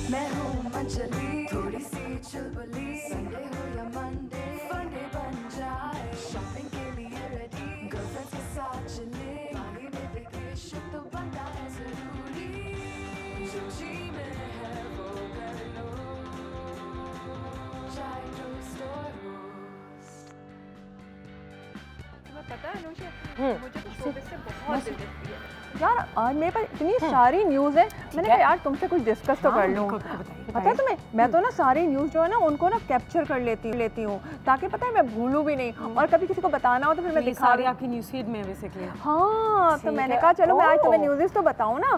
मैं हूँ मंचली, थोड़ी सी चुलबुली, संडे हो या मंडे, फंडे बन जाए, शॉपिंग के लिए रेडी, गर्लफ्रेंड्स के साथ चले, बाली में वेकेशन तो बनता है जरूरी, जो जी में है वो कर लो, चाहे टोस्ट और रोस्ट। तुम्हें पता है अनुषा, मुझे तो शोबिज़ से बहुत दिलचस्पी है यार। आज मेरे पास इतनी सारी न्यूज़ है, मैंने कहा यार तुमसे कुछ डिस्कस तो कर लूँ। पता है तुम्हें, मैं तो ना सारी न्यूज़ जो है ना उनको ना कैप्चर कर लेती हूँ ताकि पता है मैं भूलूँ भी नहीं, और कभी किसी को बताना हो तो फिर मैं दिखा रही आपकी न्यूज़ फीड में बेसिकली। हाँ, तो मैंने कहा चलो मैं आज तुम्हें न्यूज़ तो बताऊँ ना।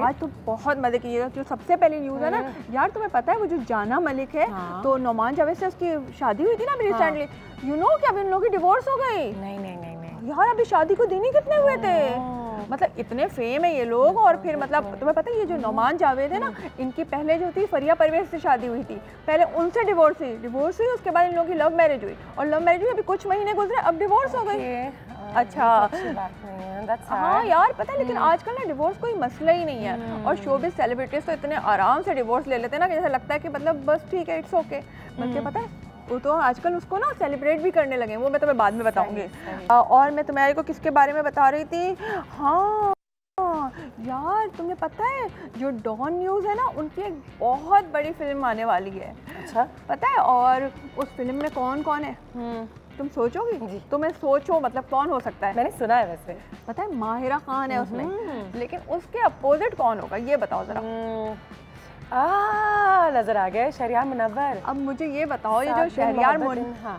आज तो बहुत मजे की। जो सबसे पहली न्यूज़ है ना यार, तुम्हें पता है वो जो जाना मलिक है, तो नोमान जावेद से उसकी शादी हुई थी ना अभी रिसेंटली, यू नो कि अभी उन लोगों की डिवोर्स हो गई। नहीं यार अभी शादी को दिन ही कितने हुए थे, मतलब इतने फेम है ये लोग। और फिर मतलब तुम्हें पता है ये जो नोमान जावेद है ना, इनकी पहले जो थी फरिया परवेज से शादी हुई थी, पहले उनसे डिवोर्स हुई, उसके बाद इन लोगों की लव मैरिज हुई, और लव मैरिज हुई अभी कुछ महीने गुजरे, अब डिवोर्स हो गई। अच्छा हाँ यार पता है, लेकिन आजकल ना डिवोर्स कोई मसला ही नहीं है, और शोबिज़ सेलिब्रिटीज तो इतने आराम से डिवोर्स ले लेते हैं ना कि जैसा लगता है कि मतलब बस ठीक है, इट्स ओके। बल्कि पता है वो तो आजकल उसको ना सेलिब्रेट भी करने लगे, वो मैं तुम्हें बाद में बताऊंगी। और मैं तुम्हारे को किसके बारे में बता रही थी, हाँ यार तुम्हें पता है जो डॉन न्यूज़ है ना, उनकी एक बहुत बड़ी फिल्म आने वाली है। अच्छा पता है, और उस फिल्म में कौन कौन है तुम सोचोगी? तुम्हें सोचो मतलब कौन हो सकता है। मैंने सुना है वैसे। पता है माहिरा खान है उसमें, लेकिन उसके अपोजिट कौन होगा ये बताओ जरा। नजर आ गए, शहरियार मुनव्वर। अब मुझे ये बताओ, ये जो शहरियार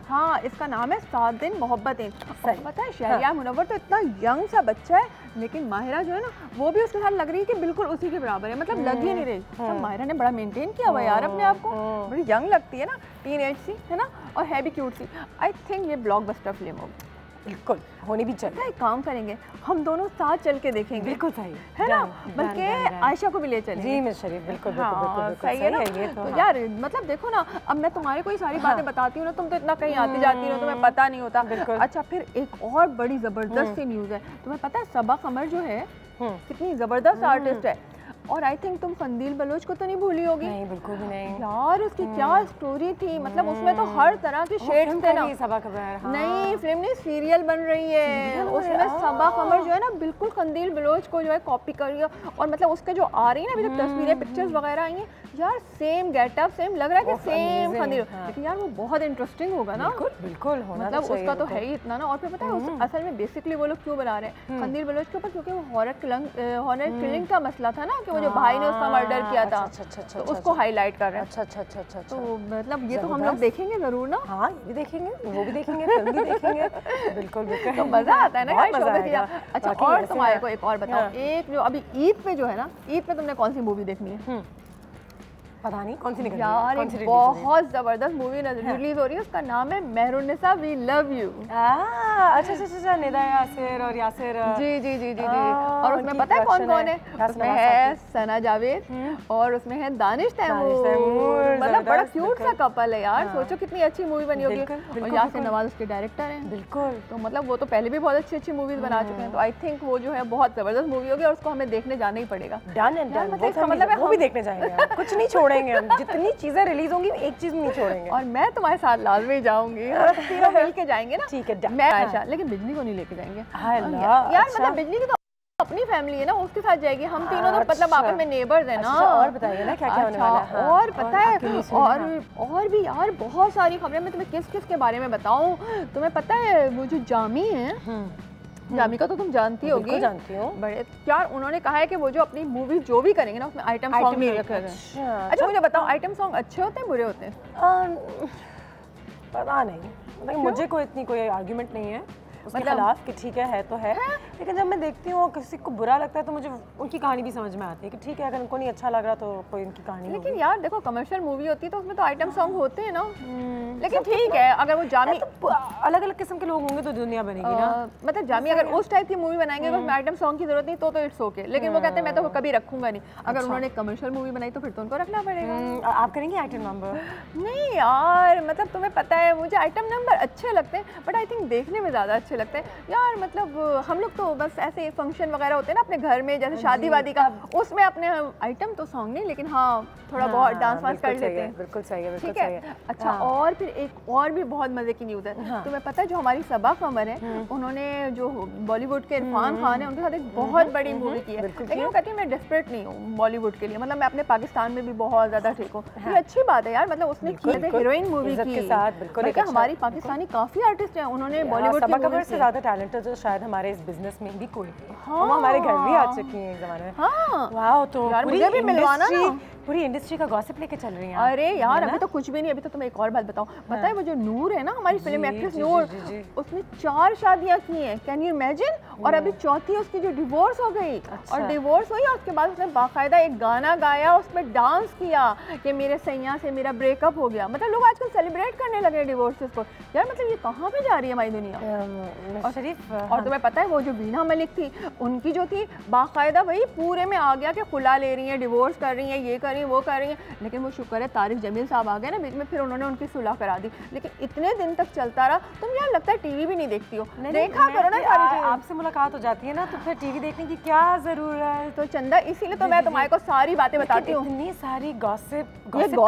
हाँ इसका नाम है 7 दिन मोहब्बतें। पता है शहरियार मुनव्वर तो इतना यंग सा बच्चा है, लेकिन माहिरा जो है ना वो भी उसके साथ लग रही है कि बिल्कुल उसी के बराबर है, मतलब लग ही नहीं रही। तो माहिरा ने बड़ा मेंटेन किया हुआ यार अपने आप को, बड़ी यंग लगती है ना, टीनेज सी है ना, और है भी क्यूट सी। आई थिंक ये ब्लॉकबस्टर फिल्म होगी। बिल्कुल होनी भी चाहिए। एक काम करेंगे हम दोनों साथ चल के देखेंगे। बिल्कुल सही है ना, बल्कि आयशा को भी ले चलेंगे। जी मिस शरीफ बिल्कुल सही है ना। तो यार मतलब देखो ना, अब मैं तुम्हारे को ही सारी बातें बताती हूँ ना, तुम तो इतना कहीं आती जाती हो, तुम्हें पता नहीं होता। अच्छा फिर एक और बड़ी जबरदस्त सी न्यूज़ है, तुम्हें पता है सबा कमर जो है कितनी जबरदस्त आर्टिस्ट है, और आई थिंक तुम फंदील बलोच को तो नहीं भूली होगी। नहीं बिल्कुल भी नहीं यार, उसकी क्या स्टोरी थी, मतलब उसमें तो हर तरह के शेड्स थे ना। सबा कमर नहीं फिल्म नहीं, सीरियल बन रही है, उसमें सबा कमर जो है ना बिल्कुल फंदील बलोच को जो है कॉपी कर रही है, और मतलब उसके जो आ रही है ना अभी तक तस्वीरें पिक्चर्स वगैरह आई हैं यार, सेम गेटअप सेम लग रहा है कि सेम फंदील। लेकिन यार वो बहुत इंटरेस्टिंग होगा ना। बिल्कुल होना मतलब उसका तो है ही इतना ना। और फिर पता है असल में बेसिकली वो लोग क्यों बना रहे हैं फंदील बलोच के ऊपर, क्योंकि वो हॉरर किलिंग का मसला था ना, कि वो जो भाई ने उसका मर्डर किया था, तो उसको हाईलाइट कर रहे हैं। अच्छा तो मतलब ये तो हम लोग देखेंगे जरूर ना। हाँ ये भी देखेंगे, वो भी देखेंगे, फिल्म भी देखेंगे। बिल्कुल बिल्कुल तो मजा आता है ना यार शोबिज़। अच्छा और तुम्हारे को एक और बताओ, एक जो अभी ईद पे जो है ना, ईद पे तुमने कौन सी मूवी देखनी है? पता नहीं कौन सी निकल यार, एक बहुत जबरदस्त मूवी रिलीज हो रही है, उसका नाम है मेहरुन्निसा वी लव यू। अच्छा निदा यासिर और यासिर। जी। और उसमें पता है कौन कौन है? उसमें है सना जावेद और उसमें है दानिश तैमूर। मतलब बड़ा क्यूट सा कपल है यार। सोचो कितनी अच्छी मूवी बनी होगी। और यासिर नवाज उसके डायरेक्टर हैं। बिल्कुल। तो मतलब वो तो पहले भी बहुत अच्छी मूवीज बना चुके हैं, तो आई थिंक वो जो है बहुत जबरदस्त मूवी होगी, और उसको हमें देखने जाना ही पड़ेगा। Done and done. मतलब वो भी देखने जाएंगे, कुछ नहीं छोड़ेंगे हम। जितनी चीजें रिलीज होंगी एक चीज नहीं छोड़ेंगे। और मैं तुम्हारे साथ लाजमी जाऊंगी, तीनों मिल के जाएंगे ना। ठीक है मैं आयशा, लेकिन बिजली को नहीं लेके जाएंगे यार। मतलब बिजली की तो अपनी फैमिली है ना, उसके साथ जाएगी। हम तीनों तो मतलब आपस में नेबर्स हैं ना। और बताइए ना क्या क्या होने वाला है। और पता है और भी यार बहुत सारी खबरें। मैं तुम्हें किस के बारे में बताऊं? तुम्हें पता है वो जो जामी है, जामी का तो तुम जानती होगी। जानती हूँ। बड़े यार उन्होंने कहा है कि वो जो अपनी मूवी जो भी करेंगे ना उसमें आइटम सॉन्ग नहीं रखेंगे। अच्छा मुझे बताओ, आइटम सॉन्ग अच्छे होते हैं बुरे होते हैं? पता नहीं, मुझे कोई इतनी कोई आर्ग्यूमेंट नहीं है उसके खिलाफ कि ठीक है तो है, लेकिन जब मैं देखती हूँ किसी को बुरा लगता है तो मुझे उनकी कहानी भी समझ में आती है कि ठीक है, अगर उनको नहीं अच्छा लग रहा तो कोई उनकी कहानी। लेकिन यार देखो कमर्शियल मूवी होती है तो उसमें तो आइटम सॉन्ग होते हैं ना। लेकिन ठीक है, अगर वो जामी तो अलग अलग किस्म के लोग होंगे तो दुनिया बनेगी ना। मतलब जामी अगर उस टाइप की मूवी बनाएंगे उसमें आइटम सॉन्ग की जरूरत नहीं तो इट्स ओके। लेकिन वो कहते हैं मैं तो कभी रखूंगा नहीं। अगर उन्होंने कमर्शियल मूवी बनाई तो फिर तो उनको रखना पड़ेगा। आप करेंगे आइटम नंबर? नहीं यार, मतलब तुम्हें पता है मुझे आइटम नंबर अच्छे लगते हैं, बट आई थिंक देखने में ज्यादा अच्छे लगते हैं यार। मतलब हम लोग तो बस ऐसे फंक्शन वगैरह होते हैं ना अपने घर में, जैसे शादी वादी का, उसमें अपने आइटम तो सॉन्ग नहीं, लेकिन हाँ थोड़ा बहुत डांस वांस कर लेते हैं। बिल्कुल सही है, ठीक है। अच्छा, और फिर एक और भी बहुत मजे की न्यूज़ है। तुम्हें पता है जो हमारी सबा कमर है, उन्होंने जो बॉलीवुड के इरफान खान है उनके साथ एक बहुत बड़ी मूवी की है, लेकिन वो कहती है मैं डेस्परेट नहीं हूँ बॉलीवुड के लिए, मतलब मैं अपने पाकिस्तान में भी बहुत ज्यादा ठीक हूँ। ये अच्छी बात है यार, मतलब उसने हीरोइन मूवी की साथ। बिल्कुल, हमारी पाकिस्तानी काफी आर्टिस्ट हैं, उन्होंने बॉलीवुड की मूवी से ज्यादा टैलेंटेड तो शायद हमारे इस बिजनेस में भी कोई नहीं। हाँ, वो हमारे घर भी आ चुकी हैं एक जमाने में। हाँ वाह, तो यार मुझे भी मिलवाना ना, पूरी इंडस्ट्री का गॉसिप लेके चल रही हैं। अरे यार अभी तो कुछ भी नहीं, अभी तो तुम्हें एक और बात बताऊं। पता है वो जो नूर है ना, हमारी फिल्म एक्ट्रेस नूर, उसने 4 शादियां की हैं, कैन यू इमेजिन? और अभी चौथी उसकी जो डिवोर्स हो गई। और डिवोर्स हुई और उसके बाद उसने बाकायदा एक गाना गाया, उसमें डांस किया कि मेरे सैया से मेरा ब्रेकअप हो गया। मतलब लोग आजकल सेलिब्रेट करने लगे डिवोर्सेस को। यार मतलब ये कहाँ पे जा रही है हमारी दुनिया। और शरीफ, और तुम्हें पता है वो जो वीना मलिक थी, उनकी जो थी बाकायदा वही पूरे में आ गया कि खुला ले रही है, डिवोर्स कर रही है, ये कर रही है, वो कर रही है। लेकिन वो शुक्र है तारिक जमील साहब आ गए ना बीच में, फिर उन्होंने उनकी सुलह करा दी। लेकिन इतने दिन तक चलता रहा। तुम यार लगता है टीवी भी नहीं देखती हो, देखा करो ना सारी चीजें। आपसे मुलाकात हो जाती है ना, तो फिर टीवी देखने की क्या जरूरत। तो चंदा इसीलिए तो मैं तुम्हारे को सारी बातें बताती हूँ। इतनी सारी गॉसिप, गॉसिप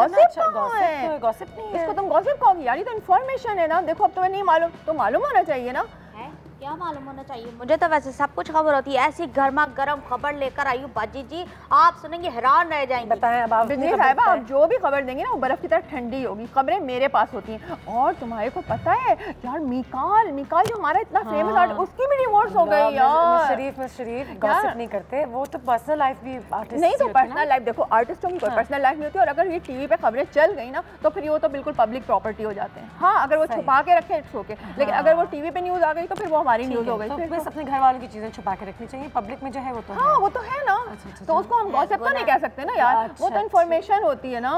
है, गॉसिप नहीं है, इसको तुम गॉसिप कहोगी यार, ये तो इन्फॉर्मेशन है ना। देखो अब तुम्हें नहीं मालूम तो मालूम होना चाहिए ना। क्या मालूम होना चाहिए? मुझे तो वैसे सब कुछ खबर होती है। ऐसी गर्मा गर्म खबर लेकर आई हूँ बाजी जी, आप सुनेंगे हैरान रह जाएंगे। बताएं अब आप। बिजली साहिबा, आप जो भी खबर देंगे ना वो बर्फ की तरह ठंडी होगी। खबरें मेरे पास होती हैं। और तुम्हारे को पता है यार, मिकाल जो हमारा इतना फेमस आर्टिस्ट, उसकी भी डिवोर्स हो गई यार। शरीफ गॉसिप नहीं करते, वो तो पर्सनल लाइफ भी आर्टिस्ट नहीं, तो पर्सनल लाइफ देखो, आर्टिस्टों की कोई पर्सनल लाइफ नहीं होती। और अगर ये टीवी पे खबरें चल गई ना तो फिर वो तो बिल्कुल पब्लिक प्रॉपर्टी हो जाते हैं। हाँ, अगर वो छुपा के रखे इट्स ओके, लेकिन अगर वो टीवी पे न्यूज आ गई तो फिर वो हमारी न्यूज हो गई। बस अपने घर वालों की चीजें छुपा के रखनी चाहिए, पब्लिक में जो है वो तो हाँ वो तो है ना। तो उसको हम गॉसिप तो नहीं कह सकते ना यार, वो तो इन्फॉर्मेशन होती है ना।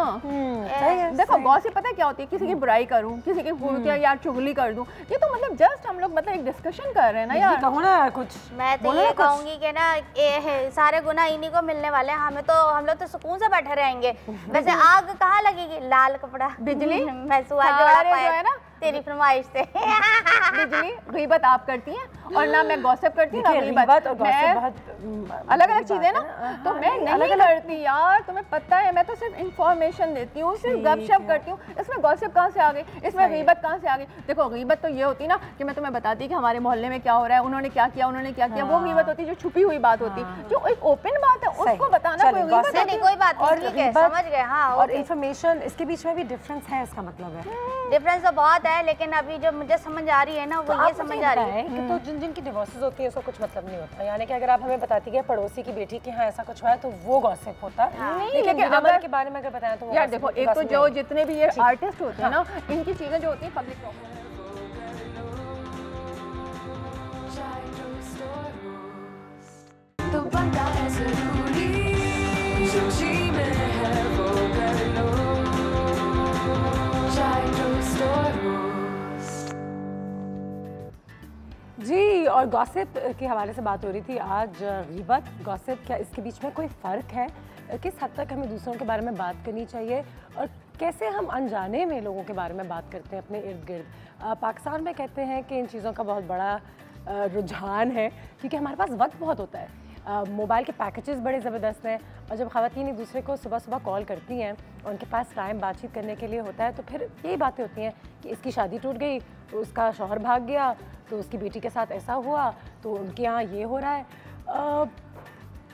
देखो गॉसिप पता है क्या होती है, किसी की बुराई करूं, किसी की यार चुगली कर दूं, ये तो मतलब जस्ट हम लोग मतलब एक डिस्कशन कर रहे हैं ना यार। कहो ना कुछ। मैं तो ये कहूंगी कि ना सारे गुनाह इन्हीं को मिलने वाले हैं, हम लोग तो सुकून से बैठे रहेंगे। वैसे आग कहाँ लगेगी? लाल कपड़ा, बिजली, मैं है ना तेरी फरमाइश से। बिजली, गीबत आप करती हैं और ना मैं गॉसिप करती हूँ ना गीबत। और गॉसिप बहुत अलग अलग चीजें ना, तो मैं नहीं करती यार, तुम्हें पता है। मैं तो सिर्फ इंफॉर्मेशन देती हूँ, सिर्फ गपशप करती हूँ। इसमें गॉसिप कहाँ से आ गई, इसमें गीबत कहाँ से आ गई? देखो गीबत तो ये होती ना कि मैं तुम्हें बताती कि हमारे मोहल्ले में क्या हो रहा है, उन्होंने क्या किया, उन्होंने क्या किया। वो गीबत होती जो छुपी हुई बात होती, जो एक ओपन बात है उसको बताना। कोई बात नहीं, समझ गए। हाँ, और इन्फॉर्मेशन, इसके बीच में भी डिफरेंस है, इसका मतलब है डिफरेंस तो बहुत है, लेकिन अभी जो मुझे समझ आ रही है ना वो ये समझ आ रही है कि तो जिनकी डिवोर्सेस होती है उसका कुछ मतलब नहीं होता। यानी कि अगर आप हमें बताती है पड़ोसी की बेटी के यहाँ ऐसा कुछ हुआ है तो वो गॉसिप होता है। लेकिन अमर के बारे में अगर बताएं तो यार देखो, एक तो जो जितने भी ये आर्टिस्ट होते हैं ना, इनकी चीजें जो होती है पब्लिक तो बनता है जरूरी, जो जी में है वो कर लो। जी। और गॉसिप के हवाले से बात हो रही थी आज। गीबत, गॉसिप, क्या इसके बीच में कोई फ़र्क है? किस हद तक हमें दूसरों के बारे में बात करनी चाहिए और कैसे हम अनजाने में लोगों के बारे में बात करते हैं अपने इर्द गिर्द? पाकिस्तान में कहते हैं कि इन चीज़ों का बहुत बड़ा रुझान है क्योंकि हमारे पास वक्त बहुत होता है। मोबाइल के पैकेजेस बड़े ज़बरदस्त हैं और जब ख़वातीन एक दूसरे को सुबह सुबह कॉल करती हैं और उनके पास टाइम बातचीत करने के लिए होता है तो फिर यही बातें होती हैं कि इसकी शादी टूट गई तो उसका शौहर भाग गया, तो उसकी बेटी के साथ ऐसा हुआ, तो उनके यहाँ ये हो रहा है।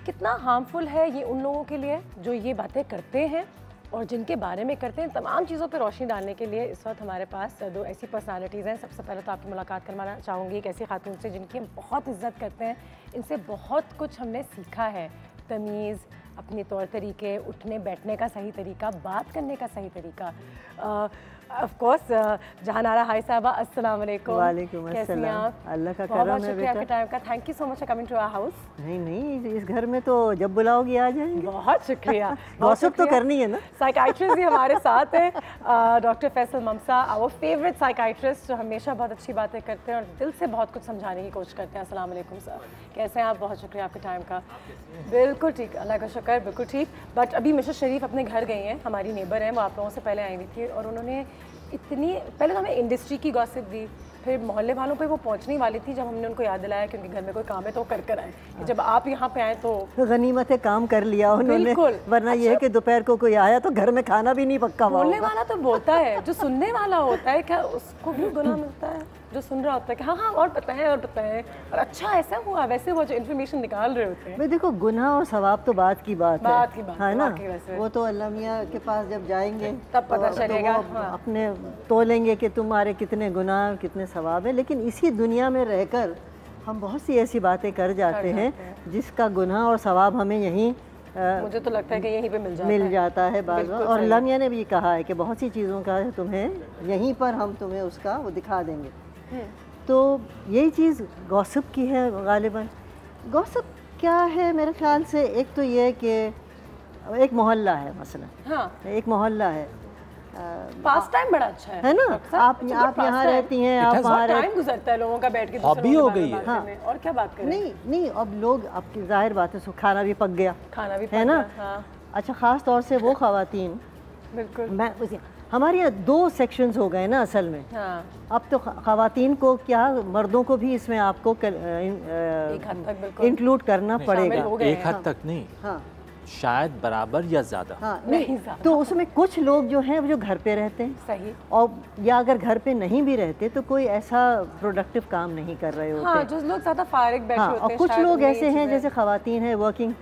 कितना हार्मफुल है ये उन लोगों के लिए जो ये बातें करते हैं और जिनके बारे में करते हैं। तमाम चीज़ों पर रोशनी डालने के लिए इस वक्त हमारे पास दो ऐसी पर्सनालिटीज़ हैं। सबसे पहले तो आपकी मुलाकात करवाना चाहूँगी एक ऐसी खातून से जिनकी हम बहुत इज्जत करते हैं, इनसे बहुत कुछ हमने सीखा है। तमीज़, अपने तौर तरीके, उठने बैठने का सही तरीका, बात करने का सही तरीका। ऑफ कोर्स जहान आरा, हाय साहबा, अस्सलाम वालेकुम। वालेकुम अस्सलाम। अल्लाह का करम है। बहुत शुक्रिया आपके टाइम का। Thank you so much for coming to our house. नहीं, इस घर में तो जब बुलाओगी आ जाएंगे। बहुत शुक्रिया। गॉसिप तो करनी है ना। साइकाइट्रिस्ट भी हमारे साथ हैं, doctor Faisal Mamsa, our favourite psychiatrist, जो हमेशा बहुत अच्छी बातें करते हैं और दिल से बहुत कुछ समझाने की कोशिश करते हैं। अस्सलाम वालेकुम सर, कैसे हैं आप? बहुत शुक्रिया आपके टाइम का। बिल्कुल ठीक, अल्लाह का शुक्र, बिल्कुल ठीक। बट अभी मिसेस शरीफ अपने घर गई हैं, हमारी नेबर हैं, वो आप लोगों से पहले आई हुई थी और उन्होंने इतनी, पहले तो हमें इंडस्ट्री की गॉसिप दी, फिर मोहल्ले वालों पे वो पहुंचने वाली थी जब हमने उनको याद दिलाया कि उनके घर में कोई काम है तो वो कर आए कि जब आप यहाँ पे आए तो गनीमत है काम कर लिया उन्होंने। बिल्कुल। वरना ये है कि दोपहर को कोई आया तो घर में खाना भी नहीं पक्का हुआ बोलने होगा। वाला तो बोलता है, जो सुनने वाला होता है क्या उसको भी गुनाह मिलता है? जो सुन रहा होता है कि हाँ हाँ और बताएं और अच्छा ऐसा हुआ वैसे हुआ, जो इन्फॉर्मेशन निकाल रहे होते हैं। भाई देखो गुनाह और सवाब तो बात की बात है ना, वाकई वैसे। वो तो अल्लाह मियाँ के पास जब जाएंगे तब पता चलेगा। तो वो अपने तोलेंगे कि तुम्हारे कितने गुनाह कितने सवाब है। लेकिन इसी दुनिया में रहकर हम बहुत सी ऐसी बातें कर जाते हैं जिसका गुनाह और सवाब हमें यहीं मुझे तो लगता है कि यहीं पे मिल जाता है बाज़ बार। और अल्लाह मियाँ ने भी कहा है कि बहुत सी चीज़ों का तुम्हें यहीं पर हम तुम्हें उसका वो दिखा देंगे। तो यही चीज़ गॉसिप की है गालिबन। गॉसिप क्या है मेरे ख्याल से, एक तो ये कि एक मोहल्ला है मसलन, हाँ। एक मोहल्ला है, पास टाइम बड़ा अच्छा है ना, आप यहाँ रहती हैं, आप वहाँ टाइम गुजरता है लोगों का बैठ के हॉबी हो गई है। हाँ। और क्या बात करें? नहीं अब लोग, आपकी जाहिर बात है खाना भी पक गया, खाना भी है ना। हाँ। अच्छा ख़ास तौर से वो ख़वातीन, बिल्कुल मैं हमारे यहाँ 2 सेक्शंस हो गए ना असल में। हाँ। अब तो ख़वातीन को क्या मर्दों को भी इसमें आपको एक हद तक बिल्कुल इंक्लूड करना पड़ेगा। एक हद तक नहीं, हाँ शायद बराबर या ज़्यादा। हाँ नहीं ज़्यादा। तो उसमें कुछ लोग जो हैं जो घर पे रहते हैं, सही, और या अगर घर पे नहीं भी रहते तो कोई ऐसा प्रोडक्टिव काम नहीं कर रहे होते। हाँ, जो लोग ज़्यादा फारिग बैठे होते हैं। और कुछ लोग ऐसे हैं जैसे ख़वातीन हैं, वर्किंग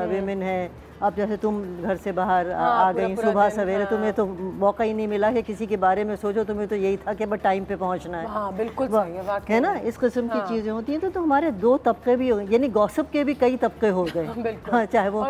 वीमेन है। अब जैसे तुम घर से बाहर आ गई सुबह सवेरे, तुम्हें तो मौका ही नहीं मिला कि किसी के बारे में सोचो, तुम्हें तो यही था कि बस टाइम पे पहुंचना है। हाँ, बिल्कुल सही है, वाकई है ना, इस किस्म की चीज़ें होती हैं। तो हमारे 2 तबके भी हो गए, यानी गॉसिप के भी कई तबके हो गए। हाँ, चाहे वो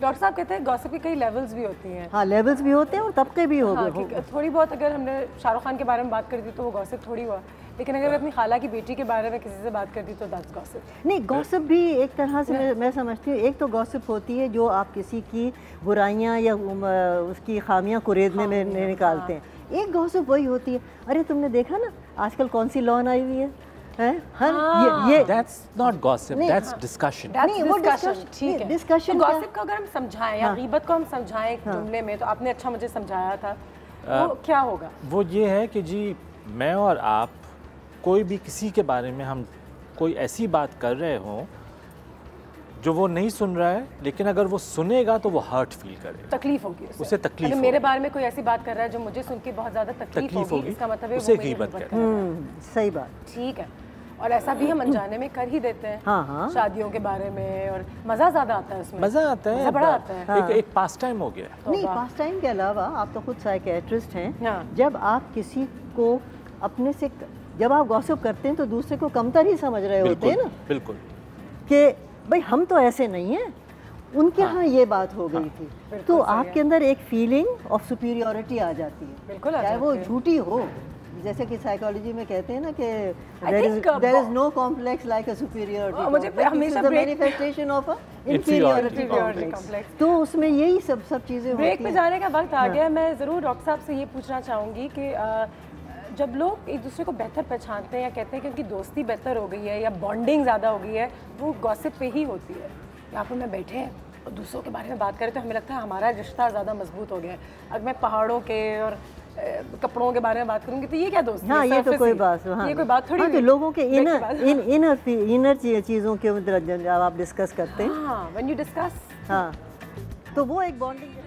डॉक्टर साहब कहते हैं गॉसिप की कई लेवल्स भी होती हैं। हाँ, लेवल्स भी होते हैं और तबके भी हो गए। थोड़ी बहुत अगर हमने शाहरुख खान के बारे में बात कर दी तो वो गॉसिप थोड़ी हुआ, लेकिन अगर अपनी खाला की बेटी के बारे में किसी से बात कर दी तो दैट्स गॉसिप। नहीं, गॉसिप भी एक तरह से मैं समझती हूँ, एक तो गॉसिप होती है जो आप किसी की बुराइयाँ या उसकी खामियाँ कुरेदने में निकालते हैं। एक गॉसिप वही होती है, अरे तुमने देखा ना आजकल कौन सी लॉन आई हुई है, ये That's not gossip, that's discussion. नहीं, वो ठीक है। डिस्कशन। गॉसिप को अगर हम समझाएं या गीबत को हम समझाएं एक जुमले में, तो आपने अच्छा मुझे समझाया था, वो क्या होगा? वो ये है कि जी मैं और आप कोई भी किसी के बारे में हम कोई ऐसी बात कर रहे हों जो वो नहीं सुन रहा है, लेकिन अगर वो सुनेगा तो वो हर्ट फील करेगा, तकलीफ होगी उसे तकलीफ होगी। मेरे बारे में कोई ऐसी बात कर रहा है जो मुझे सुन के बहुत ज़्यादा तकलीफ होगी, इसका मतलब है उसे वो मेरी गीबत गीबत कर रहा है। सही बात, ठीक है। और ऐसा भी हम अनजाने में कर ही देते हैं। हाँ हाँ, शादियों के बारे में, और मज़ा ज़्यादा आता है उसमें, मज़ा आता है, बड़ा आता है। एक पास टाइम हो गया। नहीं, पास टाइम के अलावा आप तो खुद साइकियाट्रिस्ट हैं। हाँ। जब आप किसी को अपने से, जब आप गॉसिप करते हैं तो दूसरे को कमतर ही समझ रहे होते हैं ना, बिल्कुल, कि भाई हम तो ऐसे नहीं हैं, उनके यहाँ ये बात हो गई थी, तो आपके अंदर एक फीलिंग ऑफ सुपीरियरिटी आ जाती है, बिल्कुल, चाहे वो झूठी हो। जैसे कि साइकोलॉजी में कहते हैं ना कि there is no complex like a superiority, मुझे हमेशा manifestation of a inferiority complex. तो उसमें यही सब चीज़ें होती हैं। ब्रेक पे जाने का वक्त आ गया। मैं ज़रूर डॉक्टर साहब से ये पूछना चाहूँगी कि जब लोग एक दूसरे को बेहतर पहचानते हैं या कहते हैं कि उनकी दोस्ती बेहतर हो गई है या बॉन्डिंग ज़्यादा हो गई है, वो गॉसिप पे ही होती है। यहाँ पर मैं बैठे हैं और दूसरों के बारे में बात करें तो हमें लगता है हमारा रिश्ता ज़्यादा मजबूत हो गया है। अगर मैं पहाड़ों के और कपड़ों के बारे में बात करूँगी तो ये क्या दोस्ती? हाँ, ये तो कोई बात, हाँ, ये कोई बात थोड़ी। हाँ, तो लोगों के इनर चीज़ों के जब आप डिस्कस करते हैं, हाँ, व्हेन यू डिस्कस, हाँ, तो वो एक बॉन्डिंग है।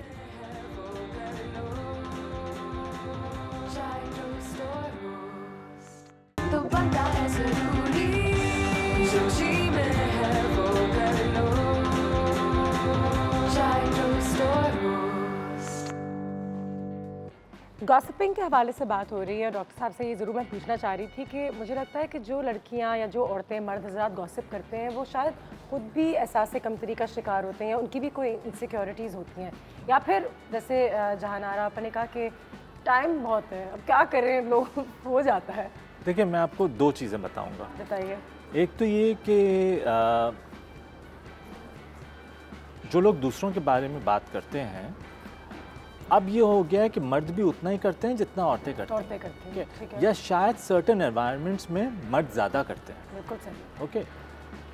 तो बनता है ज़रूरी, जो जी में है वो कर लो। चाय टोस्ट और रोस्ट। गॉसिपिंग के हवाले से बात हो रही है। डॉक्टर साहब से ये ज़रूर मैं पूछना चाह रही थी कि मुझे लगता है कि जो लड़कियां या जो औरतें, मर्द हज़रात गॉसिप करते हैं, वो शायद खुद भी एहसास कमतरी का शिकार होते हैं या उनकी भी कोई इनसिक्योरिटीज़ होती हैं, या फिर जैसे जहानारा आपने कहा कि टाइम बहुत है, अब क्या करें, लोग हो जाता है। देखिए, मैं आपको 2 चीज़ें बताऊंगा। बताइए। एक तो ये कि जो लोग दूसरों के बारे में बात करते हैं, अब ये हो गया है कि मर्द भी उतना ही करते हैं जितना औरतें करती हैं, ठीक है। या शायद सर्टेन एनवायरनमेंट्स में मर्द ज़्यादा करते हैं। बिल्कुल सही। ओके।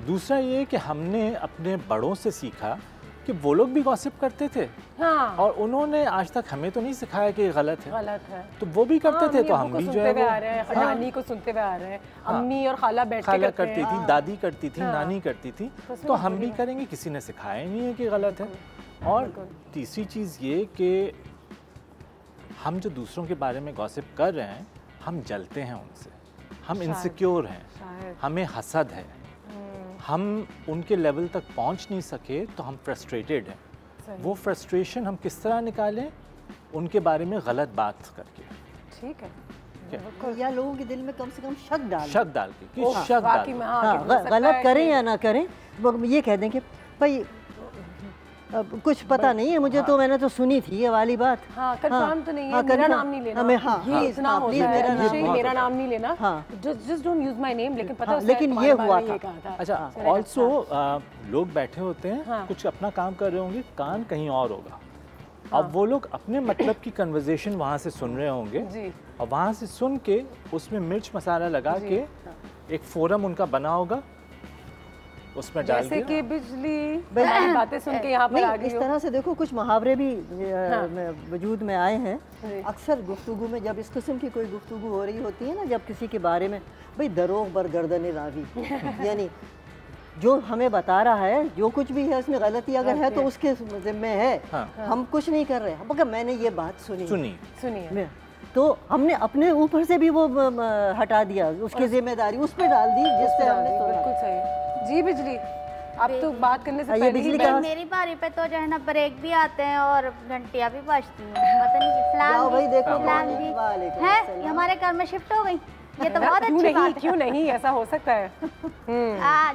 दूसरा ये कि हमने अपने बड़ों से सीखा कि वो लोग भी गॉसिप करते थे हाँ और उन्होंने आज तक हमें तो नहीं सिखाया कि ये गलत है, गलत है। तो वो भी करते थे, तो हम को भी जो सुनते है हुए वो आ रहे हैं, हाँ, नानी को सुनते हुए आ रहे हैं, हाँ। अम्मी और खाला बैठ के खाला करते करती हैं। थी, दादी करती थी, हाँ। नानी करती थी, उसमें तो हम बुरी भी है। करेंगे, किसी ने सिखाया ही नहीं है कि गलत है। और तीसरी चीज़ ये कि हम जो दूसरों के बारे में गॉसिप कर रहे हैं, हम जलते हैं उनसे, हम इनसिक्योर हैं, शायद। हमें हसद है, हम उनके लेवल तक पहुंच नहीं सके तो हम फ्रस्ट्रेटेड हैं। सही। वो फ्रस्ट्रेशन हम किस तरह निकालें? उनके बारे में गलत बात करके, ठीक है, या लोगों के दिल में कम से कम शक डाल शक डाल के, कि शक डाल वाकई के। में हाँ, हाँ, कि हो सकता गलत है करें कि- या ना करें, वो ये कह दें कि भाई अब कुछ पता नहीं है मुझे, तो मैंने तो सुनी थी ये वाली बात। हाँ, कंफर्म तो नहीं है, हाँ, मेरा confirm। नाम नहीं लेना। हमें हाँ, ये हाँ, इतना हाँ, होता please है, मेरा नाम निश्चय बहुत मेरा होता नाम नहीं लेना। हाँ। Just don't use my name, लेकिन पता हाँ, है उसने लेकिन तुम्हारे ये बारे हुआ में था। ये कहा था। अच्छा, मैंने ऑल्सो लोग बैठे होते हैं, हाँ। कुछ अपना काम कर रहे होंगे, कान कहीं और होगा। अब वो लोग अपने मतलब की कन्वर्सेशन वहाँ से सुन रहे होंगे जी। और वहाँ से सुन के उसमें मिर्च मसाला लगा के एक फोरम उनका बना होगा, उसमें डाल जैसे दिया। कि बिजली हमारी बातें सुन के यहाँ पर आ नहीं, गई इस हो। तरह से देखो कुछ मुहावरे भी हाँ। वजूद में आए हैं। जी। अक्सर गुफ्तगू में जब इस किस्म की कोई गुफ्तगू हो रही होती है ना, जब किसी के बारे में, भाई दरोग बर गर्दन रावी यानी जो हमें बता रहा है, जो कुछ भी है उसमें गलती अगर है तो उसके जिम्मे है। हाँ। हम कुछ नहीं कर रहे, मगर मैंने ये बात सुनी सुनिए, तो हमने अपने ऊपर से भी वो हटा दिया, उसकी जिम्मेदारी उस पर डाल दी जिससे हमने सुना। बिल्कुल सही। जी बिजली, आप तो बात करने से ये पहले ही बिजली फिर का- मेरी बारी पे तो जो है ना ब्रेक भी आते हैं और घंटियाँ भी बजती हैं। पता नहीं जाओ फलान भाई, देखो फलान जी वालेकुम है, अस्सलाम। ये हमारे घर में शिफ्ट हो गई, ये तो बहुत क्यों अच्छी नहीं, बात है। क्यों नहीं, ऐसा हो सकता है।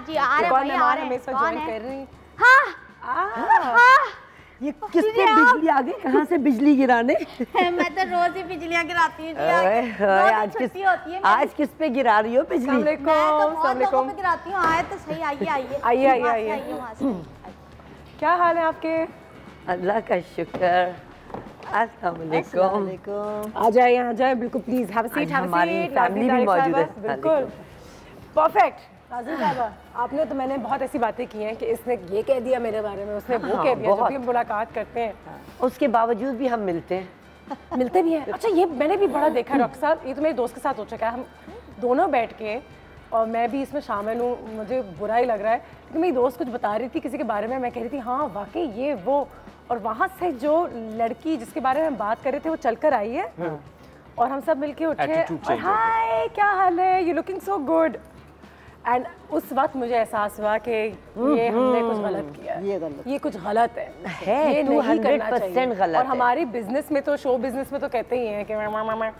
जी आ रहे कौन भाई, आ मेहमान रहे हमें इस वक्त कौन ज्वाइन है? कर रही? हाँ ये किस पे बिजली आ गई, कहाँ से बिजली गिराने? मैं तो रोज ही बिजलियाँ गिराती हूँ जी, आज किस छुट्टी होती है आज किस पे गिरा रही हो बिजली? मैं तो बहुत लोगों अस्सलाम पे गिराती हूँ। आए तो सही, आइए आइए आइए, वहाँ से आइए। वहाँ से। क्या हाल है आपके? अल्लाह का शुक्र। अस्सलाम वालेकुम। वालेकुम। आ जाए, यहाँ जाए, बिल्कुल प्लीज हैव अ सीट, आज हैव अ हमारी सीट। family भी मौजूद है। बिल्कुल परफेक्ट। नाज़रीन साहबा, आपने तो मैंने बहुत ऐसी बातें की हैं कि इसने ये कह दिया मेरे बारे में, उसने वो हाँ, कह दिया। जब बहुत। भी हम मुलाकात करते हैं उसके बावजूद भी हम मिलते हैं। मिलते भी हैं। अच्छा, ये मैंने भी बड़ा देखा है डॉक्टर साहब, ये तो मेरे दोस्त के साथ हो चुका है। हम दोनों बैठ के, और मैं भी इसमें शामिल हूँ, मुझे बुरा ही लग रहा है क्योंकि मेरी दोस्त कुछ बता रही थी किसी के बारे में, मैं कह रही थी हाँ वाकई ये वो, और वहाँ से जो लड़की जिसके बारे में हम बात कर रहे थे वो चलकर आई है और हम सब मिलके उठे Attitude और change हो हाय क्या हाल है, you looking so good. And उस वक्त मुझे एहसास हुआ कि ये हमने कुछ गलत किया है, ये गलत ये कुछ गलत है, है, ये नहीं करना 200% चाहिए। गलत और है। हमारी बिजनेस में तो, शो बिजनेस में तो कहते ही हैं कि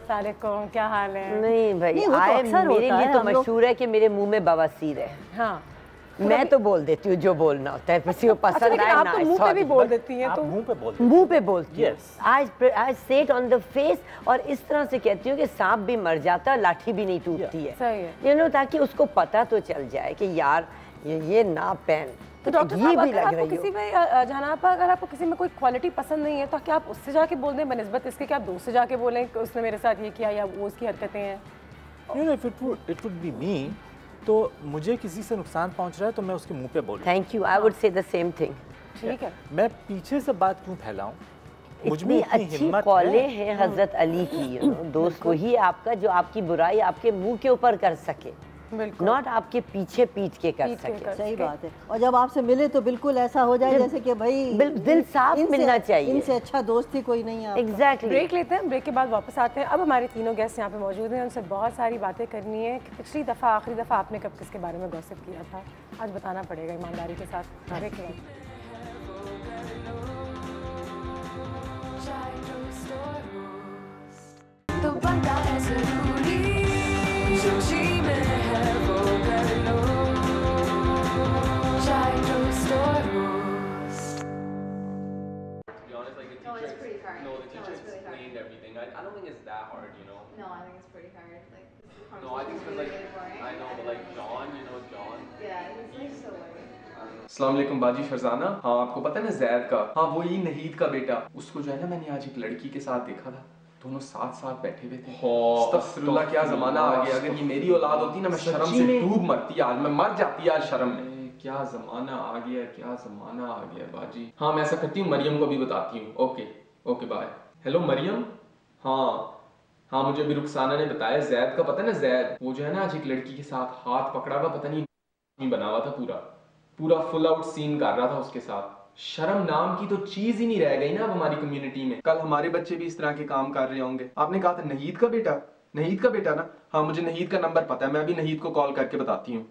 साले को क्या हाल है। नहीं भाई, नहीं, वो तो अक्सर मेरे होता लिए है, तो हम लोग- मशहूर है कि मेरे मुंह में बवासीर है। हाँ, मैं तो बोल देती हूँ जो बोलना होता है, किसी को अच्छा पसंद लेकिन आए आप ना तो आए, मुंह पे भी sorry। बोल देती हैं, आप तो मुंह पे बोलते मुंह पे बोलती हूँ। Yes. आज से इट ऑन द फेस, और इस तरह से कहती हूँ कि सांप भी मर जाता है, लाठी भी नहीं टूटती है। सही है। यू नो, ताकि उसको पता तो चल जाए कि यार ये ना पहन, तो डॉक्टर ये साहब, भी अगर लग आपको रही किसी हो। में जहानापा, अगर आपको किसी में कोई क्वालिटी पसंद नहीं है तो क्या आप उससे जाके बोल दें बनिस्बत इसके कि आप दोस्त से जाके बोलें कि उसने मेरे साथ ये किया या वो उसकी हरकतें हैं? You know, if it would be me, तो मुझे किसी से नुकसान पहुंच रहा है तो मैं उसके मुंह पे बोलूँ। Thank you, I would say the same thing. ठीक है। मैं पीछे से बात क्यों फैलाऊं? मुझ में इतनी इतनी अच्छी हिम्मत कॉलें है। हैं हजरत अली की, यू नो, दोस्त वही आपका जो आपकी बुराई आपके मुंह के ऊपर कर सके, बिल्कुल। नॉट आपके पीछे पीठ के कर पीठ के सके। कर सही बात है। और जब आपसे मिले तो बिल्कुल ऐसा हो जाए जैसे कि भाई दिल साफ इनसे- मिलना चाहिए। इनसे अच्छा दोस्त ही कोई नहीं है आपका। एग्जैक्टली। ब्रेक लेते हैं, ब्रेक के बाद वापस आते हैं। अब हमारे तीनों गेस्ट यहाँ पे मौजूद हैं, उनसे बहुत सारी बातें करनी है कि पिछली दफ़ा, आखिरी दफ़ा आपने कब किसके बारे में गॉसिप किया था, आज बताना पड़ेगा ईमानदारी के साथ। ब्रेक के बाद तो बनता है जरूरी जो जी में है वो कर लो चाय टोस्ट और roast be honest, like the teacher, it's pretty hard. No, the teacher No, it's really hard. explained everything. I don't think it's that hard, you know. No, I think it's pretty hard. Like, this No, I think it's really, like really boring. I know, but like John, you know John. Yeah, he's like so boring. अस्सलाम वालेकुम बाजी फरजाना। हाँ, आपको पता है ना जैद का, हाँ वही नहीद का बेटा, उसको जो है ना मैंने आज एक लड़की के साथ देखा था, दोनों साथ साथ बैठे हुए थे। अस्तगफिरुल्लाह, क्या जमाना आ गया। अगर ये मेरी औलाद होती ना, मैं शर्म से डूब मरती आज, मैं मर जाती आज शर्म में। क्या जमाना आ गया, क्या जमाना आ गया बाजी। हाँ मैं ऐसा करती हूँ, मरियम को भी बताती हूँ। Okay okay bye. Hello Mariam. हाँ मुझे अभी रुखसाना ने बताया, जैद का पता है ना, जैद वो जो है ना आज एक लड़की के साथ हाथ पकड़ा हुआ, पता नहीं बना हुआ था, पूरा फुल आउट सीन कर रहा था उसके साथ। शर्म नाम की तो चीज ही नहीं रह गई ना अब हमारी कम्युनिटी में। कल हमारे बच्चे भी इस तरह के काम कर रहे होंगे। आपने कहा था नहीद का बेटा ना? हाँ मुझे नहीद का नंबर पता है, मैं अभी नहीद को कॉल करके बताती हूँ।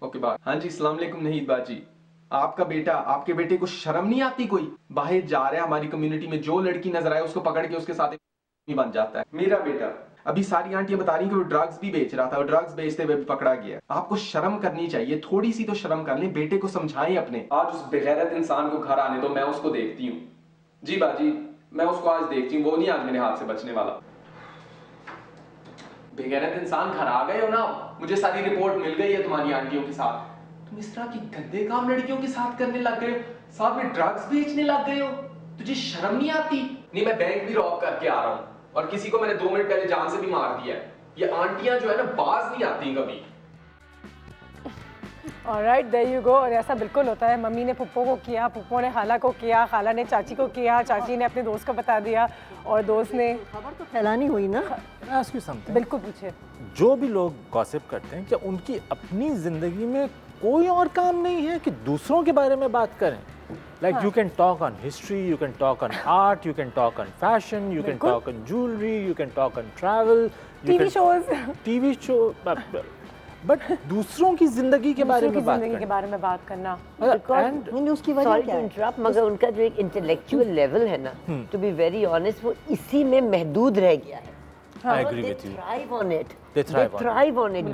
Okay bye. हाँ जी अस्सलाम वालेकुम नहीद बाजी। आपका बेटा, आपके बेटे को शर्म नहीं आती? कोई बाहर जा रहा है हमारी कम्युनिटी में, जो लड़की नजर आए उसको पकड़ के उसके साथ बन जाता है। मेरा बेटा, अभी सारी आंटियां बता रही कि वो ड्रग्स भी बेच रहा था, वो ड्रग्स बेचते हुए भी पकड़ा गया। आपको शर्म करनी चाहिए, थोड़ी सी तो शर्म कर लें। बेटे को समझाएं अपने। आज उस बेगैरत इंसान को घर आने दो, मैं उसको देखती हूँ। जी बाजी मैं उसको आज देखती हूँ, वो नहीं आज मेरे हाथ से बचने वाला। बेगैरत इंसान घर आ गए हो ना, मुझे सारी रिपोर्ट मिल गई है तुम्हारी आंटियों के साथ। तुम इस तरह की गंदे काम लड़कियों के साथ करने लग गए हो, साथ में ड्रग्स बेचने लग गए हो। तुझे शर्म नहीं आती? नहीं मैं बैंक भी रॉब करके आ रहा हूँ और किसी को मैंने 2 मिनट पहले जान से भी मार दिया है। ये आंटियां जो है ना बाज नहीं आती कभी। Alright there you go. और ऐसा बिल्कुल होता है, मम्मी ने पुप्पो को किया, पुप्पो ने खाला को किया, खाला ने चाची को किया, चाची ने अपने दोस्त को बता दिया और दोस्त ने खबर तो फैलानी हुई ना। Ask you something. बिल्कुल पूछे। जो भी लोग गॉसिप करते हैं, क्या उनकी अपनी जिंदगी में कोई और काम नहीं है कि दूसरों के बारे में बात करें? Like you can talk on history, you can talk on art, you can talk on fashion, you can talk on jewelry, you can talk on travel, TV show, but दूसरों की जिंदगी के बारे में बात करना। उसकी वजह क्या है? मगर उनका जो एक इंटेलेक्चुअल लेवल है ना, टू बी वेरी ऑनेस्ट, वो इसी में महदूद रह गया है। I agree with you. Thrive on it. They thrive on it.